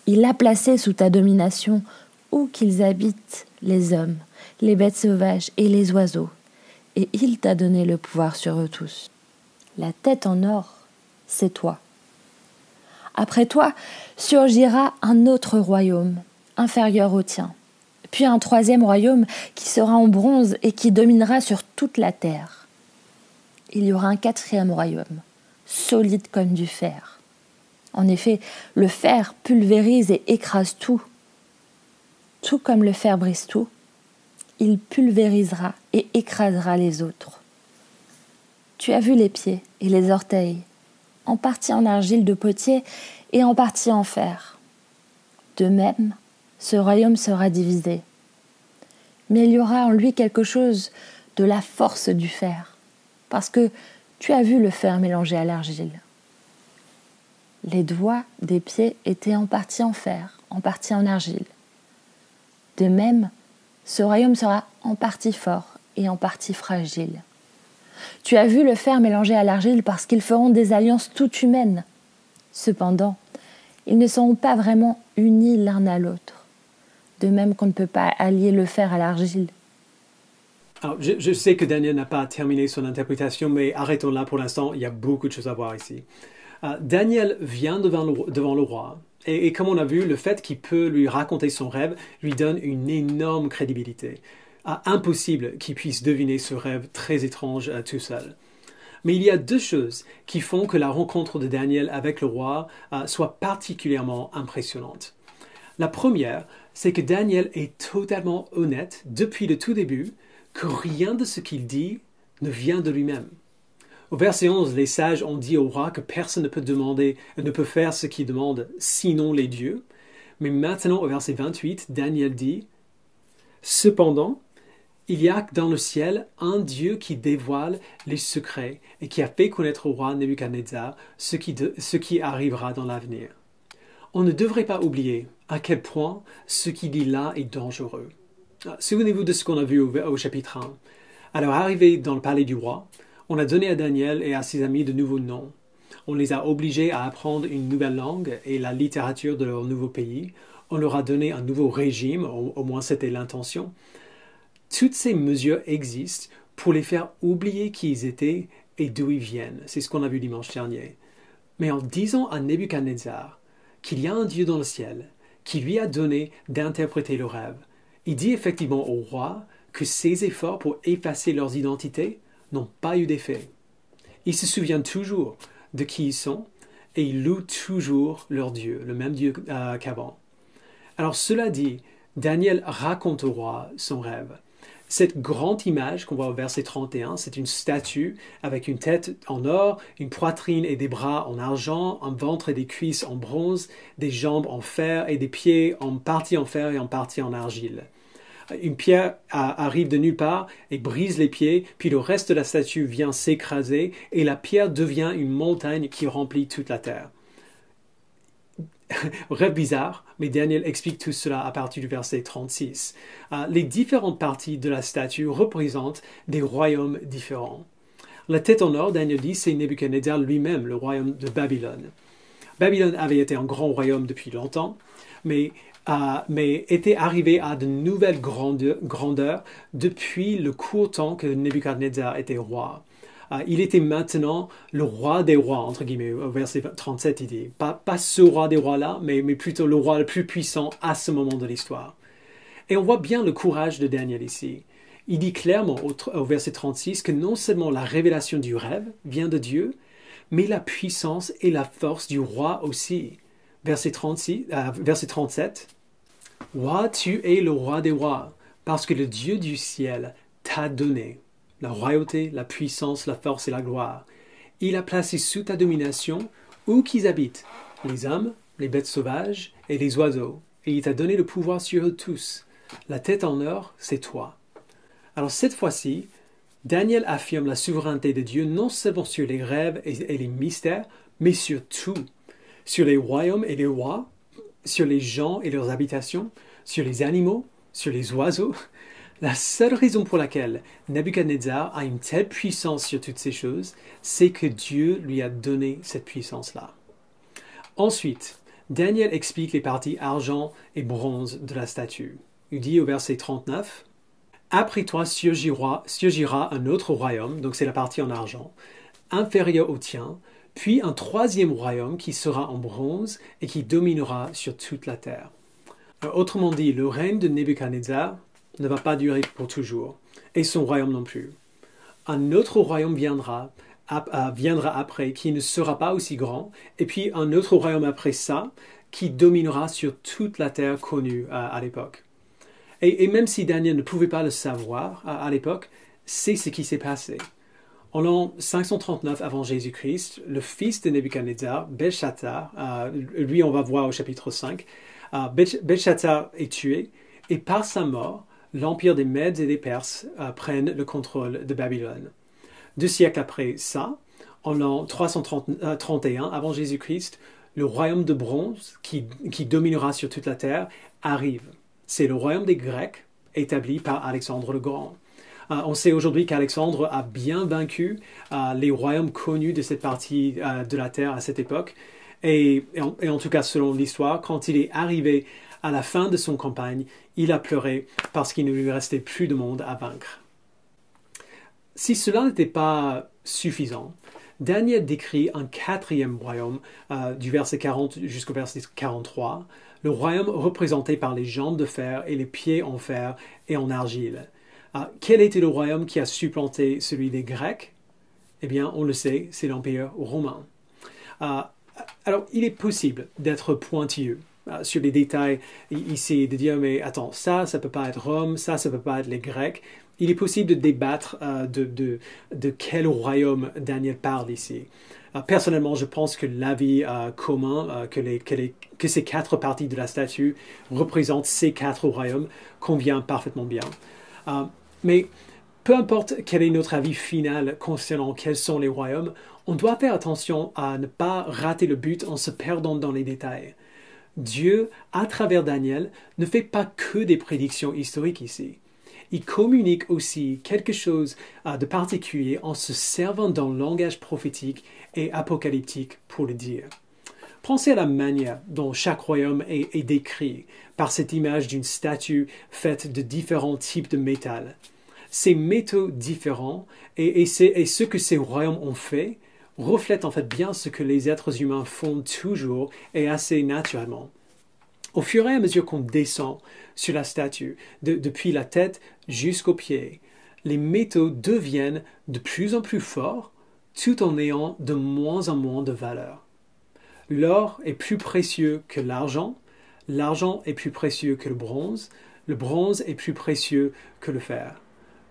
Il a placé sous ta domination où qu'ils habitent les hommes, les bêtes sauvages et les oiseaux, et il t'a donné le pouvoir sur eux tous. La tête en or, c'est toi. Après toi surgira un autre royaume, inférieur au tien, puis un troisième royaume qui sera en bronze et qui dominera sur toute la terre. Il y aura un quatrième royaume, solide comme du fer. En effet, le fer pulvérise et écrase tout. Tout comme le fer brise tout, il pulvérisera et écrasera les autres. Tu as vu les pieds et les orteils, en partie en argile de potier et en partie en fer. De même, ce royaume sera divisé. Mais il y aura en lui quelque chose de la force du fer, parce que tu as vu le fer mélangé à l'argile. Les doigts des pieds étaient en partie en fer, en partie en argile. De même, ce royaume sera en partie fort et en partie fragile. Tu as vu le fer mélangé à l'argile parce qu'ils feront des alliances toutes humaines. Cependant, ils ne seront pas vraiment unis l'un à l'autre. De même qu'on ne peut pas allier le fer à l'argile. Alors, je sais que Daniel n'a pas terminé son interprétation, mais arrêtons là pour l'instant, il y a beaucoup de choses à voir ici. Daniel vient devant le roi, et comme on a vu, le fait qu'il peut lui raconter son rêve lui donne une énorme crédibilité. Impossible qu'il puisse deviner ce rêve très étrange tout seul. Mais il y a deux choses qui font que la rencontre de Daniel avec le roi soit particulièrement impressionnante. La première, c'est que Daniel est totalement honnête depuis le tout début, que rien de ce qu'il dit ne vient de lui-même. Au verset 11, les sages ont dit au roi que personne ne peut faire ce qu'il demande, sinon les dieux. Mais maintenant, au verset 28, Daniel dit « Cependant, il y a dans le ciel un Dieu qui dévoile les secrets et qui a fait connaître au roi Nebuchadnezzar ce qui arrivera dans l'avenir. » On ne devrait pas oublier à quel point ce qu'il dit là est dangereux. Souvenez-vous de ce qu'on a vu au chapitre 1. Alors, arrivé dans le palais du roi, on a donné à Daniel et à ses amis de nouveaux noms. On les a obligés à apprendre une nouvelle langue et la littérature de leur nouveau pays. On leur a donné un nouveau régime, au moins c'était l'intention. Toutes ces mesures existent pour les faire oublier qui ils étaient et d'où ils viennent. C'est ce qu'on a vu dimanche dernier. Mais en disant à Nebuchadnezzar qu'il y a un Dieu dans le ciel qui lui a donné d'interpréter le rêve, il dit effectivement au roi que ses efforts pour effacer leurs identités n'ont pas eu d'effet. Ils se souviennent toujours de qui ils sont et ils louent toujours leur Dieu, le même Dieu qu'avant. Alors cela dit, Daniel raconte au roi son rêve. Cette grande image qu'on voit au verset 31, c'est une statue avec une tête en or, une poitrine et des bras en argent, un ventre et des cuisses en bronze, des jambes en fer et des pieds en partie en fer et en partie en argile. Une pierre arrive de nulle part et brise les pieds, puis le reste de la statue vient s'écraser et la pierre devient une montagne qui remplit toute la terre. Rêve bizarre, mais Daniel explique tout cela à partir du verset 36. Les différentes parties de la statue représentent des royaumes différents. La tête en or, Daniel dit, c'est Nebuchadnezzar lui-même, le royaume de Babylone. Babylone avait été un grand royaume depuis longtemps, mais était arrivé à de nouvelles grandeurs depuis le court temps que Nebuchadnezzar était roi. Il était maintenant le roi des rois, entre guillemets, au verset 37, il dit. Pas ce roi des rois-là, mais plutôt le roi le plus puissant à ce moment de l'histoire. Et on voit bien le courage de Daniel ici. Il dit clairement au verset 36 que non seulement la révélation du rêve vient de Dieu, mais la puissance et la force du roi aussi. Verset 37. « Roi, tu es le roi des rois, parce que le Dieu du ciel t'a donné la royauté, la puissance, la force et la gloire. Il a placé sous ta domination où qu'ils habitent, les hommes, les bêtes sauvages et les oiseaux, et il t'a donné le pouvoir sur eux tous. La tête en or, c'est toi. » Alors cette fois-ci, Daniel affirme la souveraineté de Dieu non seulement sur les rêves et les mystères, mais sur tout, sur les royaumes et les rois, sur les gens et leurs habitations, sur les animaux, sur les oiseaux. La seule raison pour laquelle Nebuchadnezzar a une telle puissance sur toutes ces choses, c'est que Dieu lui a donné cette puissance-là. Ensuite, Daniel explique les parties argent et bronze de la statue. Il dit au verset 39, « Après toi surgira un autre royaume, donc c'est la partie en argent, inférieur au tien, puis un troisième royaume qui sera en bronze et qui dominera sur toute la terre. » Autrement dit, le règne de Nebuchadnezzar ne va pas durer pour toujours, et son royaume non plus. Un autre royaume viendra après, qui ne sera pas aussi grand, et puis un autre royaume après ça, qui dominera sur toute la terre connue à l'époque. Et même si Daniel ne pouvait pas le savoir à l'époque, c'est ce qui s'est passé. En l'an 539 avant Jésus-Christ, le fils de Nebuchadnezzar, Belshazzar, lui on va voir au chapitre 5, Belshazzar est tué, et par sa mort, l'empire des Mèdes et des Perses prennent le contrôle de Babylone. 2 siècles après ça, en l'an 331 avant Jésus-Christ, le royaume de bronze, qui dominera sur toute la terre, arrive. C'est le royaume des Grecs, établi par Alexandre le Grand. On sait aujourd'hui qu'Alexandre a bien vaincu les royaumes connus de cette partie de la terre à cette époque. Et en tout cas, selon l'histoire, quand il est arrivé à la fin de son campagne, il a pleuré parce qu'il ne lui restait plus de monde à vaincre. Si cela n'était pas suffisant, Daniel décrit un quatrième royaume du verset 40 jusqu'au verset 43, le royaume représenté par les jambes de fer et les pieds en fer et en argile. Quel était le royaume qui a supplanté celui des Grecs? Eh bien, on le sait, c'est l'Empire romain. Alors, il est possible d'être pointilleux sur les détails ici, de dire, mais attends, ça ne peut pas être Rome, ça ne peut pas être les Grecs. Il est possible de débattre de quel royaume Daniel parle ici. Personnellement, je pense que l'avis commun, que ces quatre parties de la statue représentent ces quatre royaumes, convient parfaitement bien. Mais peu importe quel est notre avis final concernant quels sont les royaumes, on doit faire attention à ne pas rater le but en se perdant dans les détails. Dieu, à travers Daniel, ne fait pas que des prédictions historiques ici. Il communique aussi quelque chose de particulier en se servant d'un langage prophétique et apocalyptique pour le dire. Pensez à la manière dont chaque royaume est décrit par cette image d'une statue faite de différents types de métal. Ces métaux différents et ce que ces royaumes ont fait reflètent en fait bien ce que les êtres humains font toujours et assez naturellement. Au fur et à mesure qu'on descend sur la statue, depuis la tête jusqu'aux pieds, les métaux deviennent de plus en plus forts, tout en ayant de moins en moins de valeur. L'or est plus précieux que l'argent est plus précieux que le bronze est plus précieux que le fer.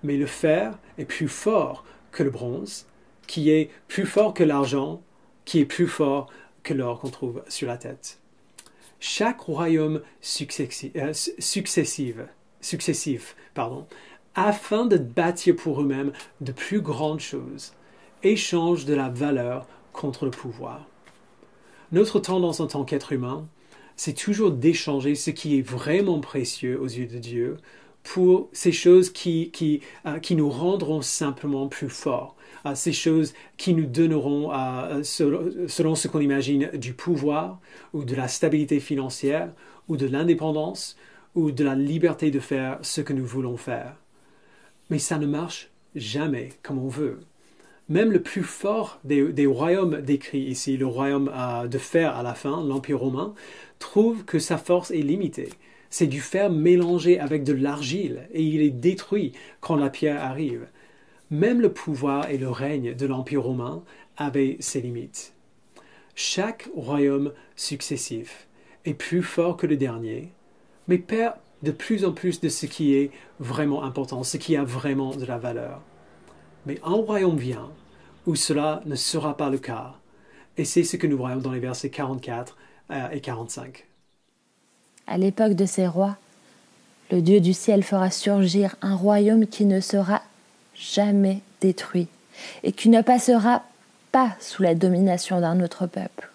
Mais le fer est plus fort que le bronze, qui est plus fort que l'argent, qui est plus fort que l'or qu'on trouve sur la tête. Chaque royaume successif, afin de bâtir pour eux-mêmes de plus grandes choses, échange de la valeur contre le pouvoir. Notre tendance en tant qu'être humain, c'est toujours d'échanger ce qui est vraiment précieux aux yeux de Dieu pour ces choses qui nous rendront simplement plus forts, ces choses qui nous donneront, selon ce qu'on imagine, du pouvoir ou de la stabilité financière ou de l'indépendance ou de la liberté de faire ce que nous voulons faire. Mais ça ne marche jamais comme on veut. Même le plus fort des royaumes décrits ici, le royaume de fer à la fin, l'Empire romain, trouve que sa force est limitée. C'est du fer mélangé avec de l'argile et il est détruit quand la pierre arrive. Même le pouvoir et le règne de l'Empire romain avaient ses limites. Chaque royaume successif est plus fort que le dernier, mais perd de plus en plus de ce qui est vraiment important, ce qui a vraiment de la valeur. Mais un royaume vient où cela ne sera pas le cas, et c'est ce que nous voyons dans les versets 44 et 45. À l'époque de ces rois, le Dieu du ciel fera surgir un royaume qui ne sera jamais détruit et qui ne passera pas sous la domination d'un autre peuple.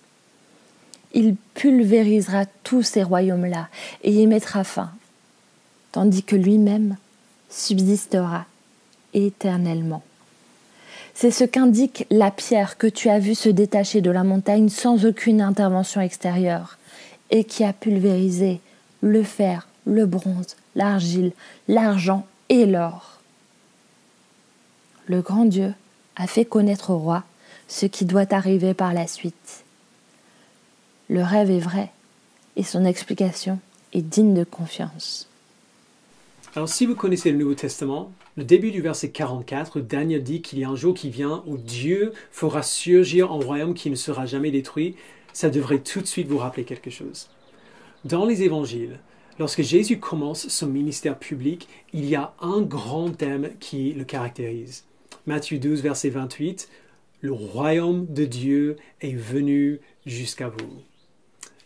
Il pulvérisera tous ces royaumes-là et y mettra fin, tandis que lui-même subsistera éternellement. C'est ce qu'indique la pierre que tu as vue se détacher de la montagne sans aucune intervention extérieure et qui a pulvérisé le fer, le bronze, l'argile, l'argent et l'or. Le grand Dieu a fait connaître au roi ce qui doit arriver par la suite. Le rêve est vrai et son explication est digne de confiance. Alors si vous connaissez le Nouveau Testament, le début du verset 44, où Daniel dit qu'il y a un jour qui vient où Dieu fera surgir un royaume qui ne sera jamais détruit, ça devrait tout de suite vous rappeler quelque chose. Dans les évangiles, lorsque Jésus commence son ministère public, il y a un grand thème qui le caractérise. Matthieu 12, verset 28, « Le royaume de Dieu est venu jusqu'à vous. »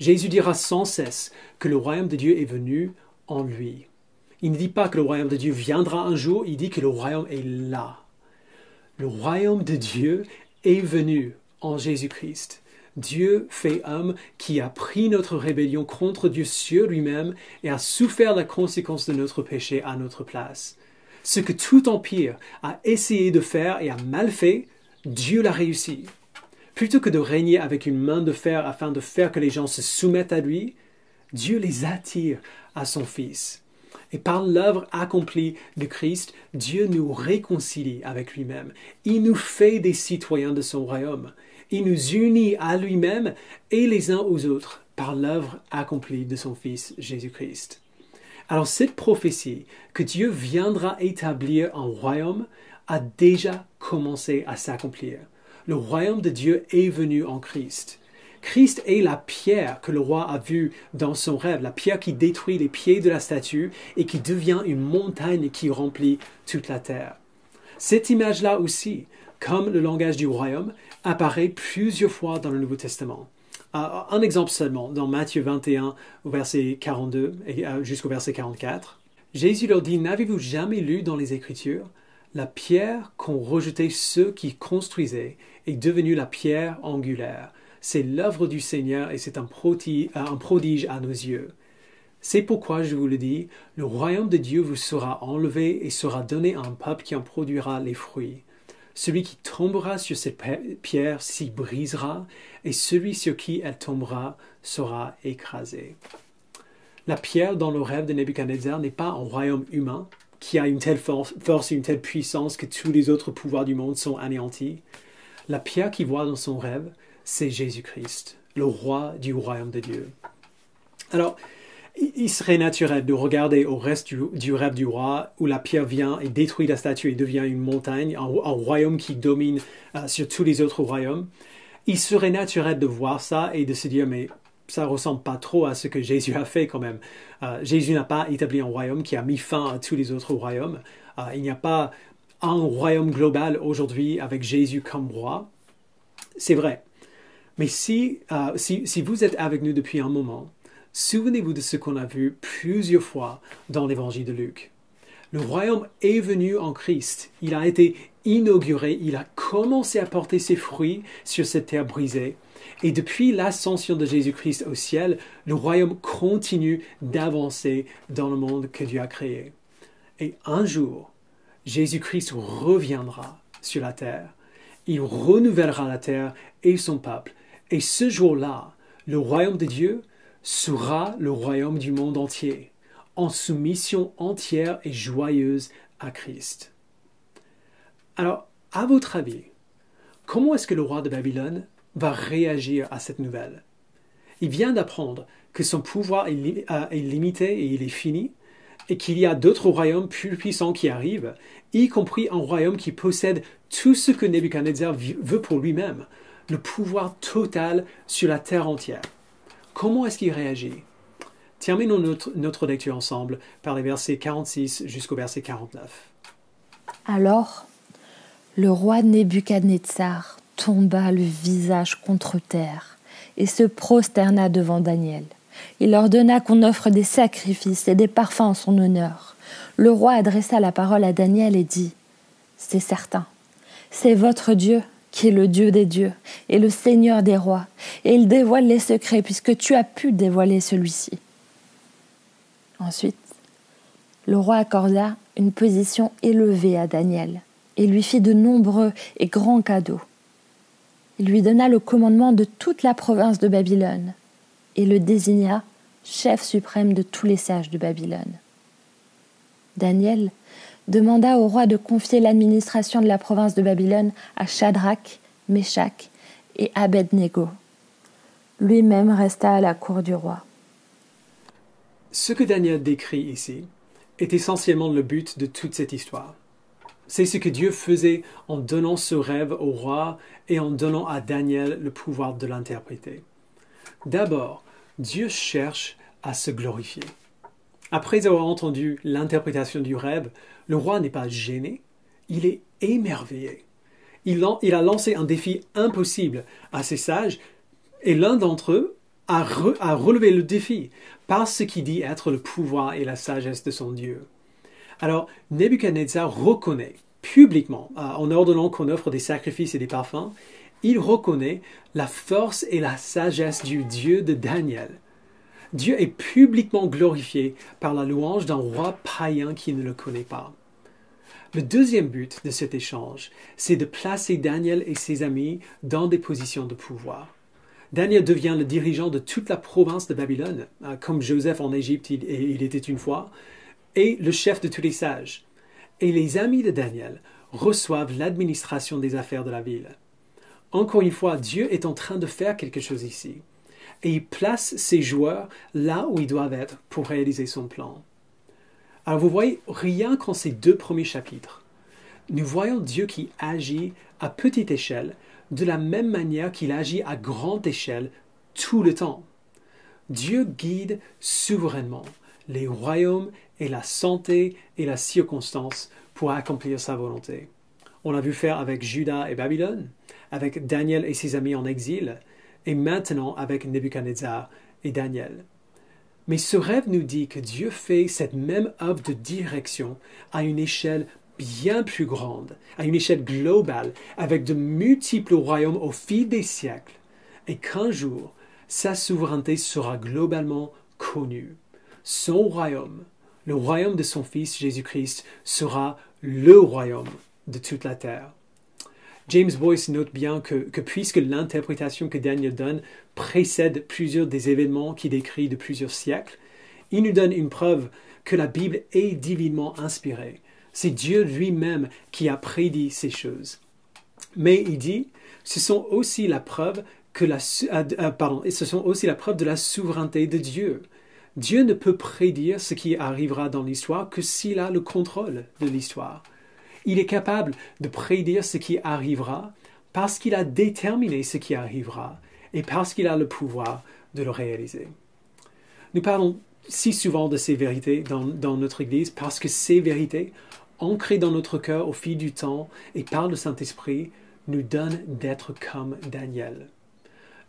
Jésus dira sans cesse que le royaume de Dieu est venu en lui. Il ne dit pas que le royaume de Dieu viendra un jour, il dit que le royaume est là. Le royaume de Dieu est venu en Jésus-Christ. Dieu fait homme qui a pris notre rébellion contre Dieu sur lui-même et a souffert la conséquence de notre péché à notre place. Ce que tout empire a essayé de faire et a mal fait, Dieu l'a réussi. Plutôt que de régner avec une main de fer afin de faire que les gens se soumettent à lui, Dieu les attire à son Fils. Et par l'œuvre accomplie de Christ, Dieu nous réconcilie avec lui-même. Il nous fait des citoyens de son royaume. Il nous unit à lui-même et les uns aux autres par l'œuvre accomplie de son Fils Jésus-Christ. Alors cette prophétie que Dieu viendra établir un royaume a déjà commencé à s'accomplir. Le royaume de Dieu est venu en Christ. Christ est la pierre que le roi a vue dans son rêve, la pierre qui détruit les pieds de la statue et qui devient une montagne qui remplit toute la terre. Cette image-là aussi, comme le langage du royaume, apparaît plusieurs fois dans le Nouveau Testament. Un exemple seulement, dans Matthieu 21, au verset 42 jusqu'au verset 44. Jésus leur dit « N'avez-vous jamais lu dans les Écritures ? La pierre qu'ont rejetée ceux qui construisaient est devenue la pierre angulaire. C'est l'œuvre du Seigneur et c'est un prodige à nos yeux. C'est pourquoi je vous le dis, le royaume de Dieu vous sera enlevé et sera donné à un peuple qui en produira les fruits. Celui qui tombera sur cette pierre s'y brisera, et celui sur qui elle tombera sera écrasé. » La pierre dans le rêve de Nebuchadnezzar n'est pas un royaume humain qui a une telle force et une telle puissance que tous les autres pouvoirs du monde sont anéantis. La pierre qu'il voit dans son rêve, c'est Jésus-Christ, le roi du royaume de Dieu. Alors, il serait naturel de regarder au reste du rêve du roi où la pierre vient et détruit la statue et devient une montagne, un royaume qui domine sur tous les autres royaumes. Il serait naturel de voir ça et de se dire mais ça ressemble pas trop à ce que Jésus a fait quand même. Jésus n'a pas établi un royaume qui a mis fin à tous les autres royaumes. Il n'y a pas un royaume global aujourd'hui avec Jésus comme roi. C'est vrai. Mais si vous êtes avec nous depuis un moment, souvenez-vous de ce qu'on a vu plusieurs fois dans l'évangile de Luc. Le royaume est venu en Christ. Il a été inauguré. Il a commencé à porter ses fruits sur cette terre brisée. Et depuis l'ascension de Jésus-Christ au ciel, le royaume continue d'avancer dans le monde que Dieu a créé. Et un jour, Jésus-Christ reviendra sur la terre. Il renouvellera la terre et son peuple. Et ce jour-là, le royaume de Dieu sera le royaume du monde entier, en soumission entière et joyeuse à Christ. Alors, à votre avis, comment est-ce que le roi de Babylone va réagir à cette nouvelle? Il vient d'apprendre que son pouvoir est limité et il est fini, et qu'il y a d'autres royaumes plus puissants qui arrivent, y compris un royaume qui possède tout ce que Nebuchadnezzar veut pour lui-même, le pouvoir total sur la terre entière. Comment est-ce qu'il réagit? Terminons notre lecture ensemble par les versets 46 jusqu'au verset 49. Alors, le roi Nebuchadnezzar tomba le visage contre terre et se prosterna devant Daniel. Il ordonna qu'on offre des sacrifices et des parfums en son honneur. Le roi adressa la parole à Daniel et dit « C'est certain, c'est votre Dieu qui est le Dieu des dieux et le Seigneur des rois, et il dévoile les secrets puisque tu as pu dévoiler celui-ci. » Ensuite, le roi accorda une position élevée à Daniel et lui fit de nombreux et grands cadeaux. Il lui donna le commandement de toute la province de Babylone et le désigna chef suprême de tous les sages de Babylone. Daniel demanda au roi de confier l'administration de la province de Babylone à Shadrach, Meshach et Abed-Nego. Lui-même resta à la cour du roi. Ce que Daniel décrit ici est essentiellement le but de toute cette histoire. C'est ce que Dieu faisait en donnant ce rêve au roi et en donnant à Daniel le pouvoir de l'interpréter. D'abord, Dieu cherche à se glorifier. Après avoir entendu l'interprétation du rêve, le roi n'est pas gêné, il est émerveillé. Il a lancé un défi impossible à ses sages et l'un d'entre eux a relevé le défi par ce qu'il dit être le pouvoir et la sagesse de son Dieu. Alors, Nebuchadnezzar reconnaît publiquement, en ordonnant qu'on offre des sacrifices et des parfums, il reconnaît la force et la sagesse du Dieu de Daniel. Dieu est publiquement glorifié par la louange d'un roi païen qui ne le connaît pas. Le deuxième but de cet échange, c'est de placer Daniel et ses amis dans des positions de pouvoir. Daniel devient le dirigeant de toute la province de Babylone, comme Joseph en Égypte il était une fois, et le chef de tous les sages. Et les amis de Daniel reçoivent l'administration des affaires de la ville. Encore une fois, Dieu est en train de faire quelque chose ici. Et il place ses joueurs là où ils doivent être pour réaliser son plan. Alors vous voyez, rien qu'en ces 2 premiers chapitres, nous voyons Dieu qui agit à petite échelle de la même manière qu'il agit à grande échelle tout le temps. Dieu guide souverainement les royaumes et la santé et la circonstance pour accomplir sa volonté. On l'a vu faire avec Juda et Babylone, avec Daniel et ses amis en exil, et maintenant avec Nebuchadnezzar et Daniel. Mais ce rêve nous dit que Dieu fait cette même œuvre de direction à une échelle bien plus grande, à une échelle globale, avec de multiples royaumes au fil des siècles, et qu'un jour, sa souveraineté sera globalement connue. Son royaume, le royaume de son Fils Jésus-Christ, sera le royaume de toute la terre. James Boyce note bien que puisque l'interprétation que Daniel donne précède plusieurs des événements qu'il décrit de plusieurs siècles, il nous donne une preuve que la Bible est divinement inspirée. C'est Dieu lui-même qui a prédit ces choses. Mais il dit, ce sont aussi la preuve de la souveraineté de Dieu. Dieu ne peut prédire ce qui arrivera dans l'histoire que s'il a le contrôle de l'histoire. Il est capable de prédire ce qui arrivera parce qu'il a déterminé ce qui arrivera et parce qu'il a le pouvoir de le réaliser. Nous parlons si souvent de ces vérités dans notre Église parce que ces vérités, ancrées dans notre cœur au fil du temps et par le Saint-Esprit, nous donnent d'être comme Daniel.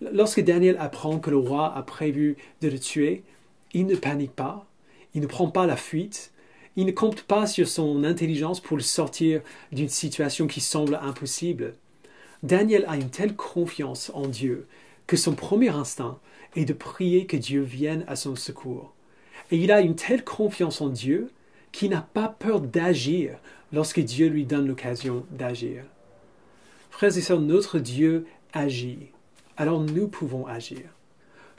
Lorsque Daniel apprend que le roi a prévu de le tuer, il ne panique pas, il ne prend pas la fuite, il ne compte pas sur son intelligence pour le sortir d'une situation qui semble impossible. Daniel a une telle confiance en Dieu que son premier instinct est de prier que Dieu vienne à son secours. Et il a une telle confiance en Dieu qu'il n'a pas peur d'agir lorsque Dieu lui donne l'occasion d'agir. Frères et sœurs, notre Dieu agit, alors nous pouvons agir.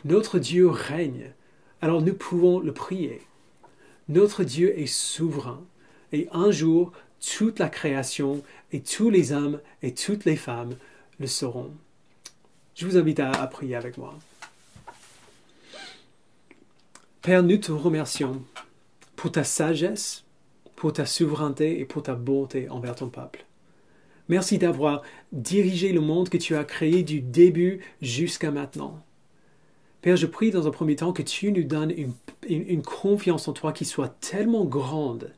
Notre Dieu règne, alors nous pouvons le prier. Notre Dieu est souverain, et un jour, toute la création et tous les hommes et toutes les femmes le sauront. Je vous invite à prier avec moi. Père, nous te remercions pour ta sagesse, pour ta souveraineté et pour ta bonté envers ton peuple. Merci d'avoir dirigé le monde que tu as créé du début jusqu'à maintenant. Père, je prie dans un premier temps que tu nous donnes une confiance en toi qui soit tellement grande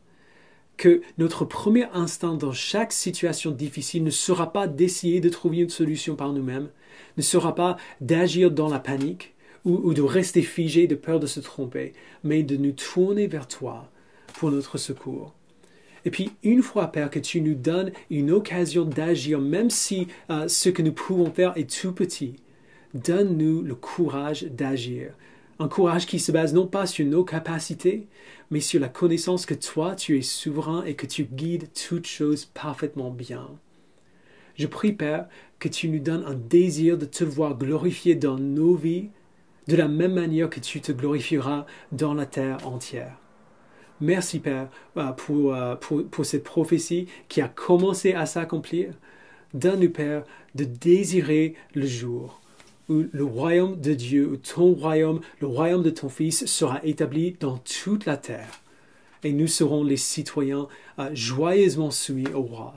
que notre premier instinct dans chaque situation difficile ne sera pas d'essayer de trouver une solution par nous-mêmes, ne sera pas d'agir dans la panique ou de rester figé de peur de se tromper, mais de nous tourner vers toi pour notre secours. Et puis, une fois, Père, que tu nous donnes une occasion d'agir, même si ce que nous pouvons faire est tout petit, donne-nous le courage d'agir. Un courage qui se base non pas sur nos capacités, mais sur la connaissance que toi, tu es souverain et que tu guides toutes choses parfaitement bien. Je prie, Père, que tu nous donnes un désir de te voir glorifié dans nos vies, de la même manière que tu te glorifieras dans la terre entière. Merci, Père, pour cette prophétie qui a commencé à s'accomplir. Donne-nous, Père, de désirer le jour où le royaume de Dieu, où ton royaume, le royaume de ton Fils, sera établi dans toute la terre. Et nous serons les citoyens joyeusement soumis au roi.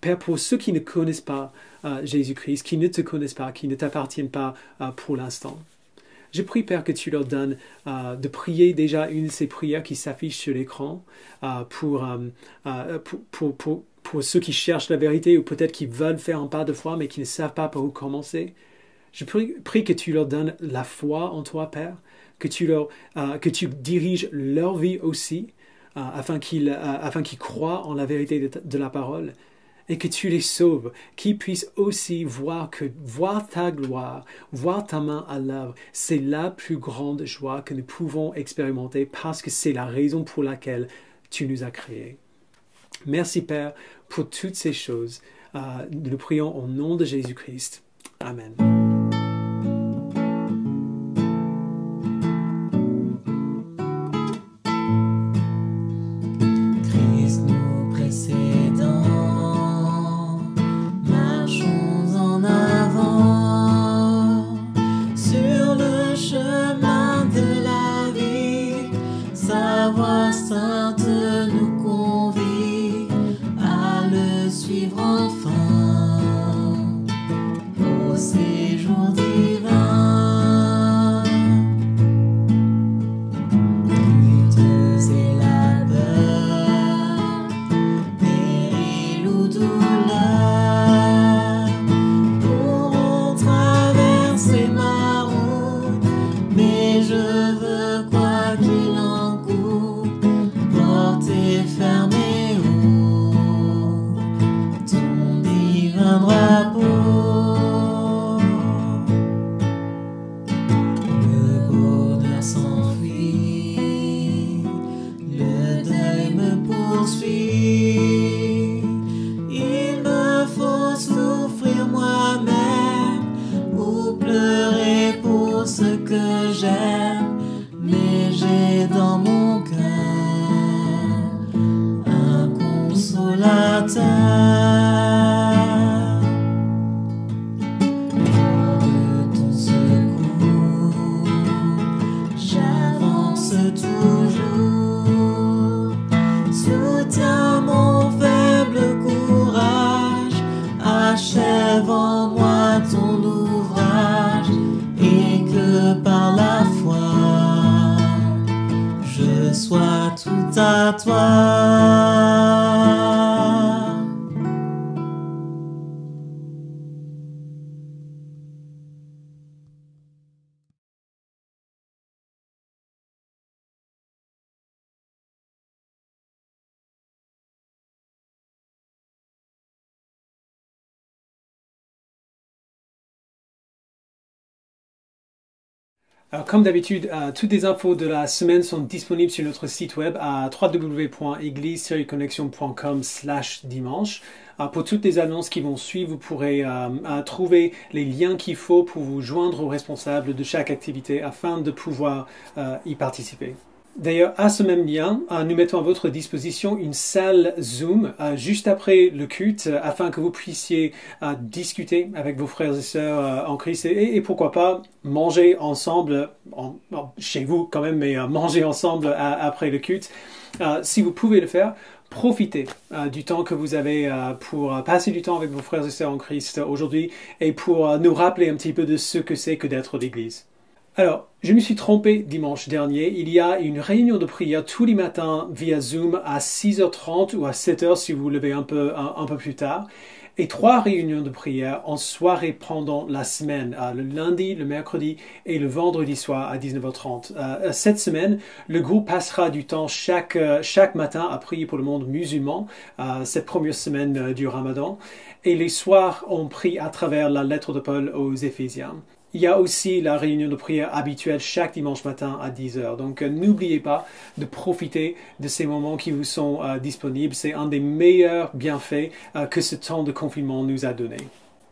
Père, pour ceux qui ne connaissent pas Jésus-Christ, qui ne te connaissent pas, qui ne t'appartiennent pas pour l'instant, je prie, Père, que tu leur donnes de prier déjà une de ces prières qui s'affichent sur l'écran pour ceux qui cherchent la vérité ou peut-être qui veulent faire un pas de foi mais qui ne savent pas par où commencer. Je prie que tu leur donnes la foi en toi, Père, que tu diriges leur vie aussi afin qu'ils croient en la vérité de la parole. Et que tu les sauves, qu'ils puissent aussi voir ta gloire, voir ta main à l'œuvre, c'est la plus grande joie que nous pouvons expérimenter parce que c'est la raison pour laquelle tu nous as créés. Merci, Père, pour toutes ces choses. Nous le prions au nom de Jésus-Christ. Amen. achève en moi ton ouvrage et que par la foi je sois tout à toi. Alors, comme d'habitude, toutes les infos de la semaine sont disponibles sur notre site web à www.église-connexion.com/dimanche. Pour toutes les annonces qui vont suivre, vous pourrez trouver les liens qu'il faut pour vous joindre aux responsables de chaque activité afin de pouvoir y participer. D'ailleurs, à ce même lien, nous mettons à votre disposition une salle Zoom juste après le culte afin que vous puissiez discuter avec vos frères et sœurs en Christ et pourquoi pas manger ensemble, chez vous quand même, mais manger ensemble après le culte. Si vous pouvez le faire, profitez du temps que vous avez pour passer du temps avec vos frères et sœurs en Christ aujourd'hui et pour nous rappeler un petit peu de ce que c'est que d'être l'Église. Alors, je me suis trompé dimanche dernier. Il y a une réunion de prière tous les matins via Zoom à 6h30 ou à 7h si vous vous levez un peu plus tard. Et 3 réunions de prière en soirée pendant la semaine, le lundi, le mercredi et le vendredi soir à 19h30. Cette semaine, le groupe passera du temps chaque matin à prier pour le monde musulman, cette première semaine du Ramadan. Et les soirs, on prie à travers la lettre de Paul aux Éphésiens. Il y a aussi la réunion de prière habituelle chaque dimanche matin à 10h. Donc n'oubliez pas de profiter de ces moments qui vous sont disponibles. C'est un des meilleurs bienfaits que ce temps de confinement nous a donné.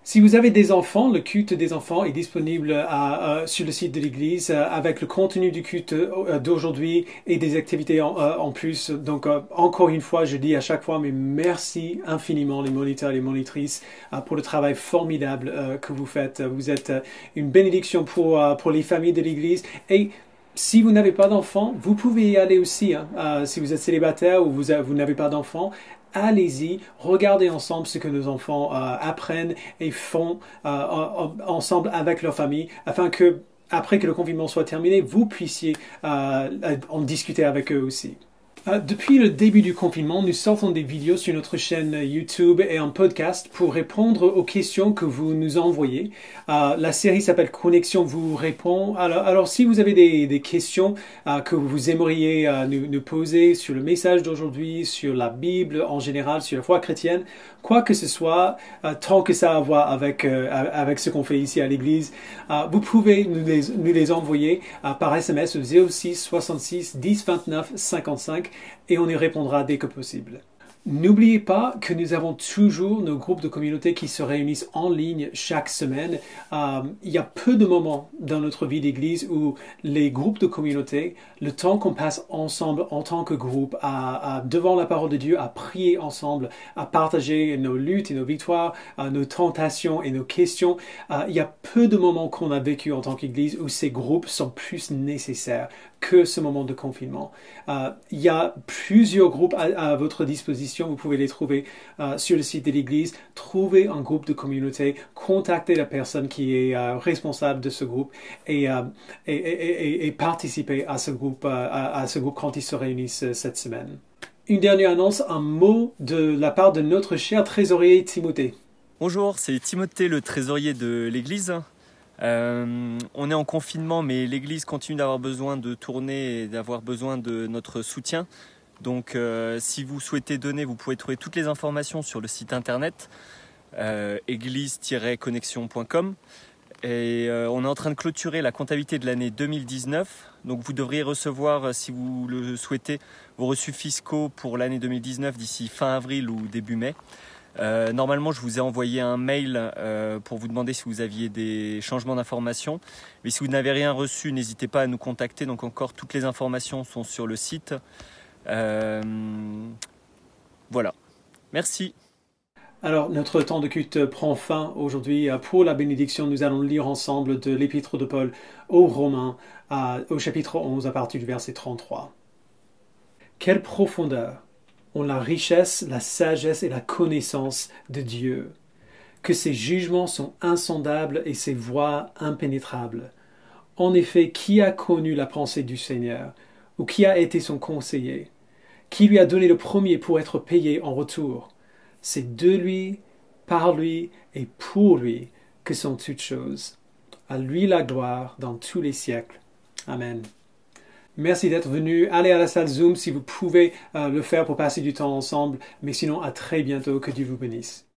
Si vous avez des enfants, le culte des enfants est disponible sur le site de l'Église avec le contenu du culte d'aujourd'hui et des activités en plus. Donc encore une fois, je dis à chaque fois, mais merci infiniment les moniteurs et les monitrices pour le travail formidable que vous faites. Vous êtes une bénédiction pour les familles de l'Église et si vous n'avez pas d'enfants, vous pouvez y aller aussi. Si vous êtes célibataire ou vous n'avez pas d'enfants, allez-y, regardez ensemble ce que nos enfants apprennent et font ensemble avec leur famille, afin que, après que le confinement soit terminé, vous puissiez en discuter avec eux aussi. Depuis le début du confinement, nous sortons des vidéos sur notre chaîne YouTube et un podcast pour répondre aux questions que vous nous envoyez. La série s'appelle Connexion vous répond. Alors si vous avez des questions que vous aimeriez nous poser sur le message d'aujourd'hui, sur la Bible en général, sur la foi chrétienne, quoi que ce soit, tant que ça a à voir avec ce qu'on fait ici à l'église, vous pouvez nous les envoyer par SMS au 06 66 10 29 55 et on y répondra dès que possible. N'oubliez pas que nous avons toujours nos groupes de communauté qui se réunissent en ligne chaque semaine. Il y a peu de moments dans notre vie d'église où les groupes de communauté, le temps qu'on passe ensemble en tant que groupe, devant la parole de Dieu, à prier ensemble, à partager nos luttes et nos victoires, nos tentations et nos questions, il y a peu de moments qu'on a vécu en tant qu'église où ces groupes sont plus nécessaires que ce moment de confinement. Il y a plusieurs groupes à votre disposition. Vous pouvez les trouver sur le site de l'Église. Trouvez un groupe de communauté, contactez la personne qui est responsable de ce groupe et participez à ce groupe quand ils se réunissent cette semaine. Une dernière annonce, un mot de la part de notre cher trésorier Timothée. Bonjour, c'est Timothée, le trésorier de l'Église. On est en confinement, mais l'Église continue d'avoir besoin de tourner et d'avoir besoin de notre soutien. Donc si vous souhaitez donner, vous pouvez trouver toutes les informations sur le site internet église-connexion.com. Et on est en train de clôturer la comptabilité de l'année 2019. Donc vous devriez recevoir, si vous le souhaitez, vos reçus fiscaux pour l'année 2019 d'ici fin avril ou début mai. Normalement, je vous ai envoyé un mail pour vous demander si vous aviez des changements d'informations. Mais si vous n'avez rien reçu, n'hésitez pas à nous contacter. Donc encore, toutes les informations sont sur le site. Voilà. Merci. Alors, notre temps de culte prend fin aujourd'hui. Pour la bénédiction, nous allons lire ensemble de l'Épître de Paul aux Romains, au chapitre 11, à partir du verset 33. Quelle profondeur ont la richesse, la sagesse et la connaissance de Dieu! que ses jugements sont insondables et ses voies impénétrables. En effet, qui a connu la pensée du Seigneur, ou qui a été son conseiller? Qui lui a donné le premier pour être payé en retour? C'est de lui, par lui et pour lui que sont toutes choses. À lui la gloire dans tous les siècles. Amen. Merci d'être venu. Allez à la salle Zoom si vous pouvez le faire pour passer du temps ensemble. Mais sinon, à très bientôt. Que Dieu vous bénisse.